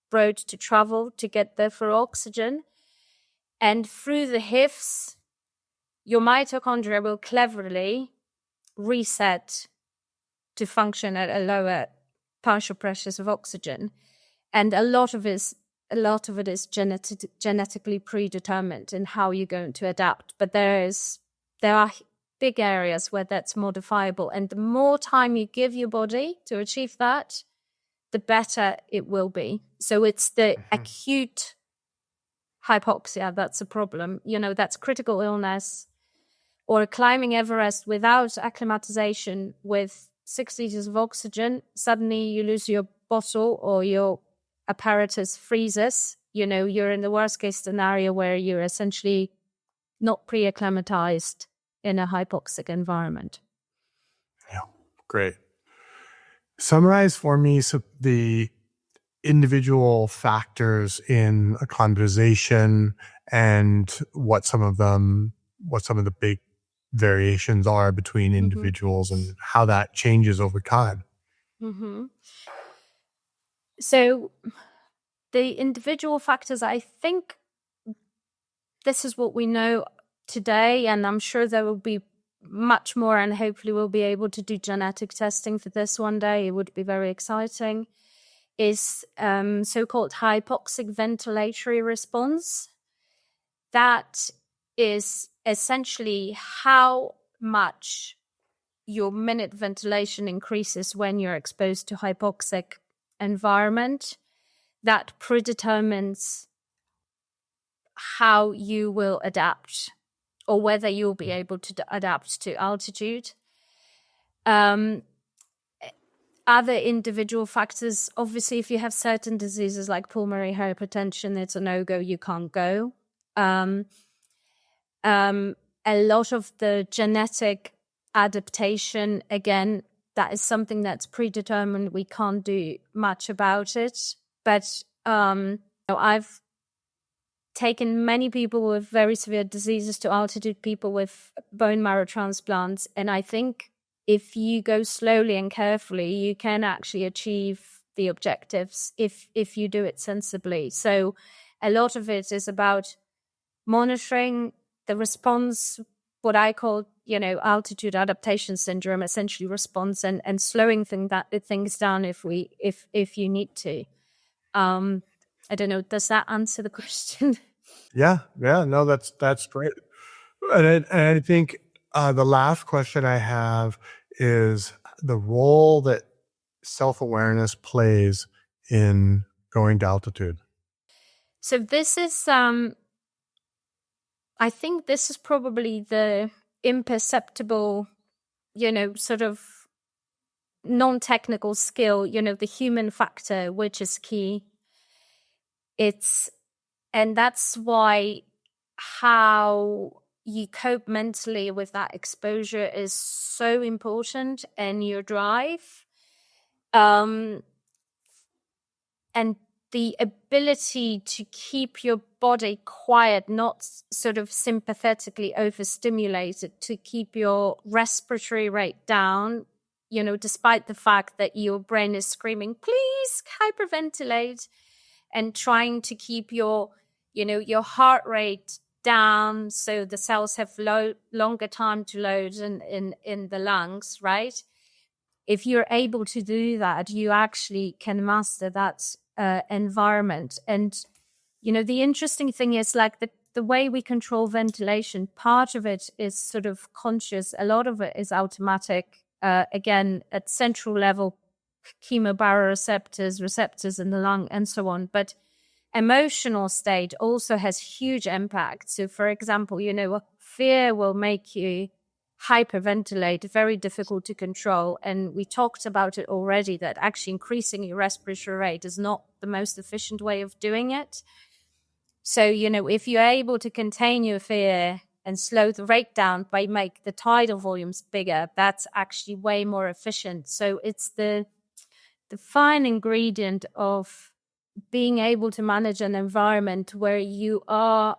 road to travel to get there for oxygen. And through the HIFs, your mitochondria will cleverly reset to function at a lower partial pressures of oxygen. And a lot of it is genetically predetermined in how you're going to adapt. But there are big areas where that's modifiable. And the more time you give your body to achieve that, the better it will be. So it's the acute hypoxia that's a problem. That's critical illness, or climbing Everest without acclimatization with 6 liters of oxygen. Suddenly you lose your bottle or your apparatus freezes. You're in the worst case scenario where you're essentially not pre-acclimatized in a hypoxic environment. Yeah, great. Summarize for me the individual factors in acclimatization and what some of the big variations are between individuals and how that changes over time. Mm-hmm. So the individual factors, I think this is what we know today, and I'm sure there will be much more, and hopefully we'll be able to do genetic testing for this one day. It would be very exciting. Is so-called hypoxic ventilatory response. That is essentially how much your minute ventilation increases when you're exposed to hypoxic environment. That predetermines how you will adapt, or whether you'll be able to adapt to altitude. Other individual factors, obviously, if you have certain diseases like pulmonary hypertension, it's a no-go, you can't go. A lot of the genetic adaptation, again, that is something that's predetermined. We can't do much about it. But I've taken many people with very severe diseases to altitude, people with bone marrow transplants, and I think if you go slowly and carefully, you can actually achieve the objectives if you do it sensibly. So a lot of it is about monitoring the response, what I call, altitude adaptation syndrome, essentially response, and slowing things down if you need to. I don't know, does that answer the question? Yeah, no, that's great. And I think the last question I have is the role that self-awareness plays in going to altitude. So this is, I think this is probably the imperceptible, sort of non-technical skill, the human factor, which is key. And that's why how you cope mentally with that exposure is so important, and your drive. And the ability to keep your body quiet, not sort of sympathetically overstimulated, to keep your respiratory rate down, despite the fact that your brain is screaming, please hyperventilate, and trying to keep your heart rate down so the cells have longer time to load in the lungs, right? If you're able to do that, you actually can master that environment. And, the interesting thing is, like, the way we control ventilation, part of it is sort of conscious. A lot of it is automatic. Again, at central level, chemobaroreceptors, receptors in the lung, and so on. But emotional state also has huge impact. So, for example, fear will make you hyperventilate, very difficult to control. And we talked about it already, that actually increasing your respiratory rate is not the most efficient way of doing it. So, if you're able to contain your fear and slow the rate down by make the tidal volumes bigger, that's actually way more efficient. So it's the fine ingredient of being able to manage an environment where you are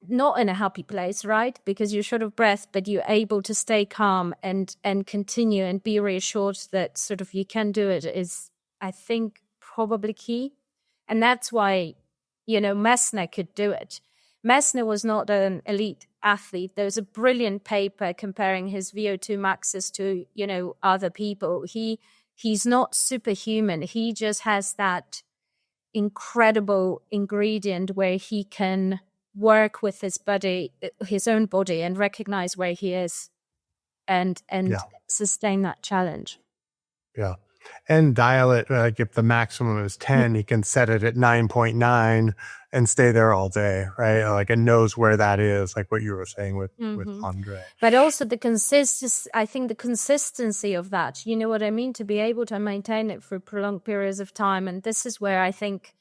not in a happy place, right? Because you're short of breath, but you're able to stay calm and continue and be reassured that sort of you can do it is, I think, probably key. And that's why, Messner could do it. Messner was not an elite athlete. There's a brilliant paper comparing his VO2 maxes to, other people. He's not superhuman. He just has that incredible ingredient where he can work with his own body, and recognize where he is, and sustain that challenge. Yeah. And dial it, like if the maximum is 10, he can set it at 9.9 and stay there all day, right? Like it knows where that is, like what you were saying with Andre. But also I think the consistency of that, you know what I mean? To be able to maintain it for prolonged periods of time. And this is where I think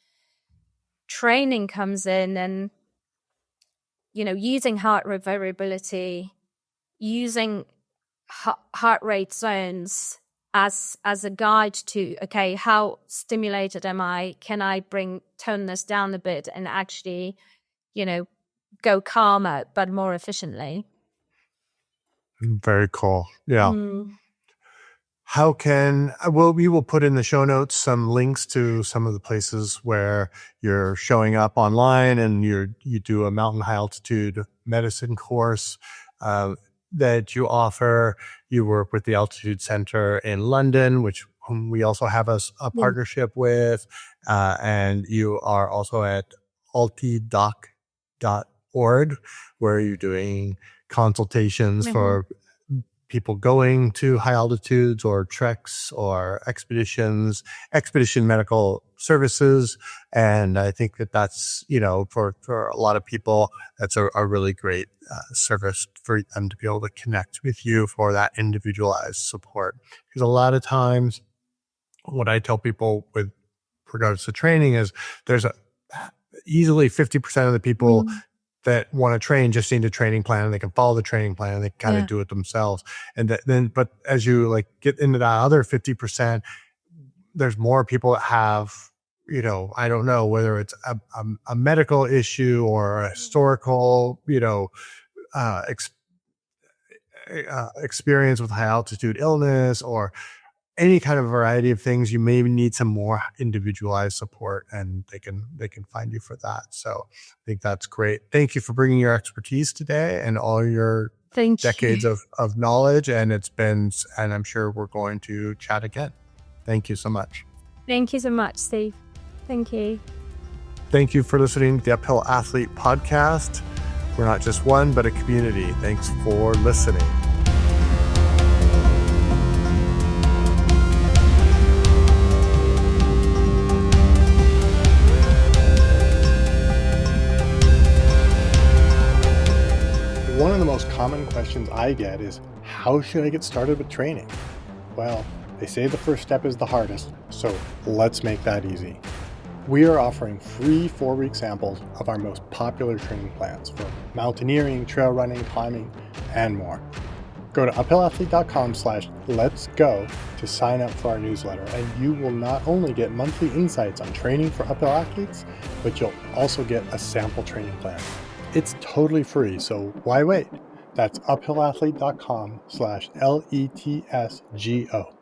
training comes in, and, you know, using heart rate variability, using heart rate zones as a guide to, okay, how stimulated am I? Can I tone this down a bit and actually, you know, go calmer but more efficiently? Very cool. Yeah. How can, we will put in the show notes some links to some of the places where you're showing up online, and you do a mountain high altitude medicine course that you offer. You work with the Altitude Center in London, whom we also have a partnership with. And you are also at altidoc.org, where you're doing consultations for people going to high altitudes or treks or expedition medical services. And I think that's, you know, for a lot of people, that's a really great service for them to be able to connect with you for that individualized support. Because a lot of times what I tell people with regards to training is there's easily 50% of the people that want to train just need a training plan, and they can follow the training plan and they kind of do it themselves. And but as you like get into that other 50%, there's more people that have, you know, I don't know whether it's a medical issue or a historical, you know, experience with high altitude illness or any kind of variety of things. You may need some more individualized support, and they can find you for that. So I think that's great. Thank you for bringing your expertise today and all your decades of knowledge. And I'm sure we're going to chat again. Thank you so much. Thank you so much, Steve. Thank you. Thank you for listening to the Uphill Athlete podcast. We're not just one, but a community. Thanks for listening. One of the most common questions I get is, how should I get started with training? Well, they say the first step is the hardest, so let's make that easy. We are offering free 4-week samples of our most popular training plans for mountaineering, trail running, climbing, and more. Go to uphillathlete.com/letsgo to sign up for our newsletter, and you will not only get monthly insights on training for uphill athletes, but you'll also get a sample training plan. It's totally free, so why wait? That's uphillathlete.com/LETSGO.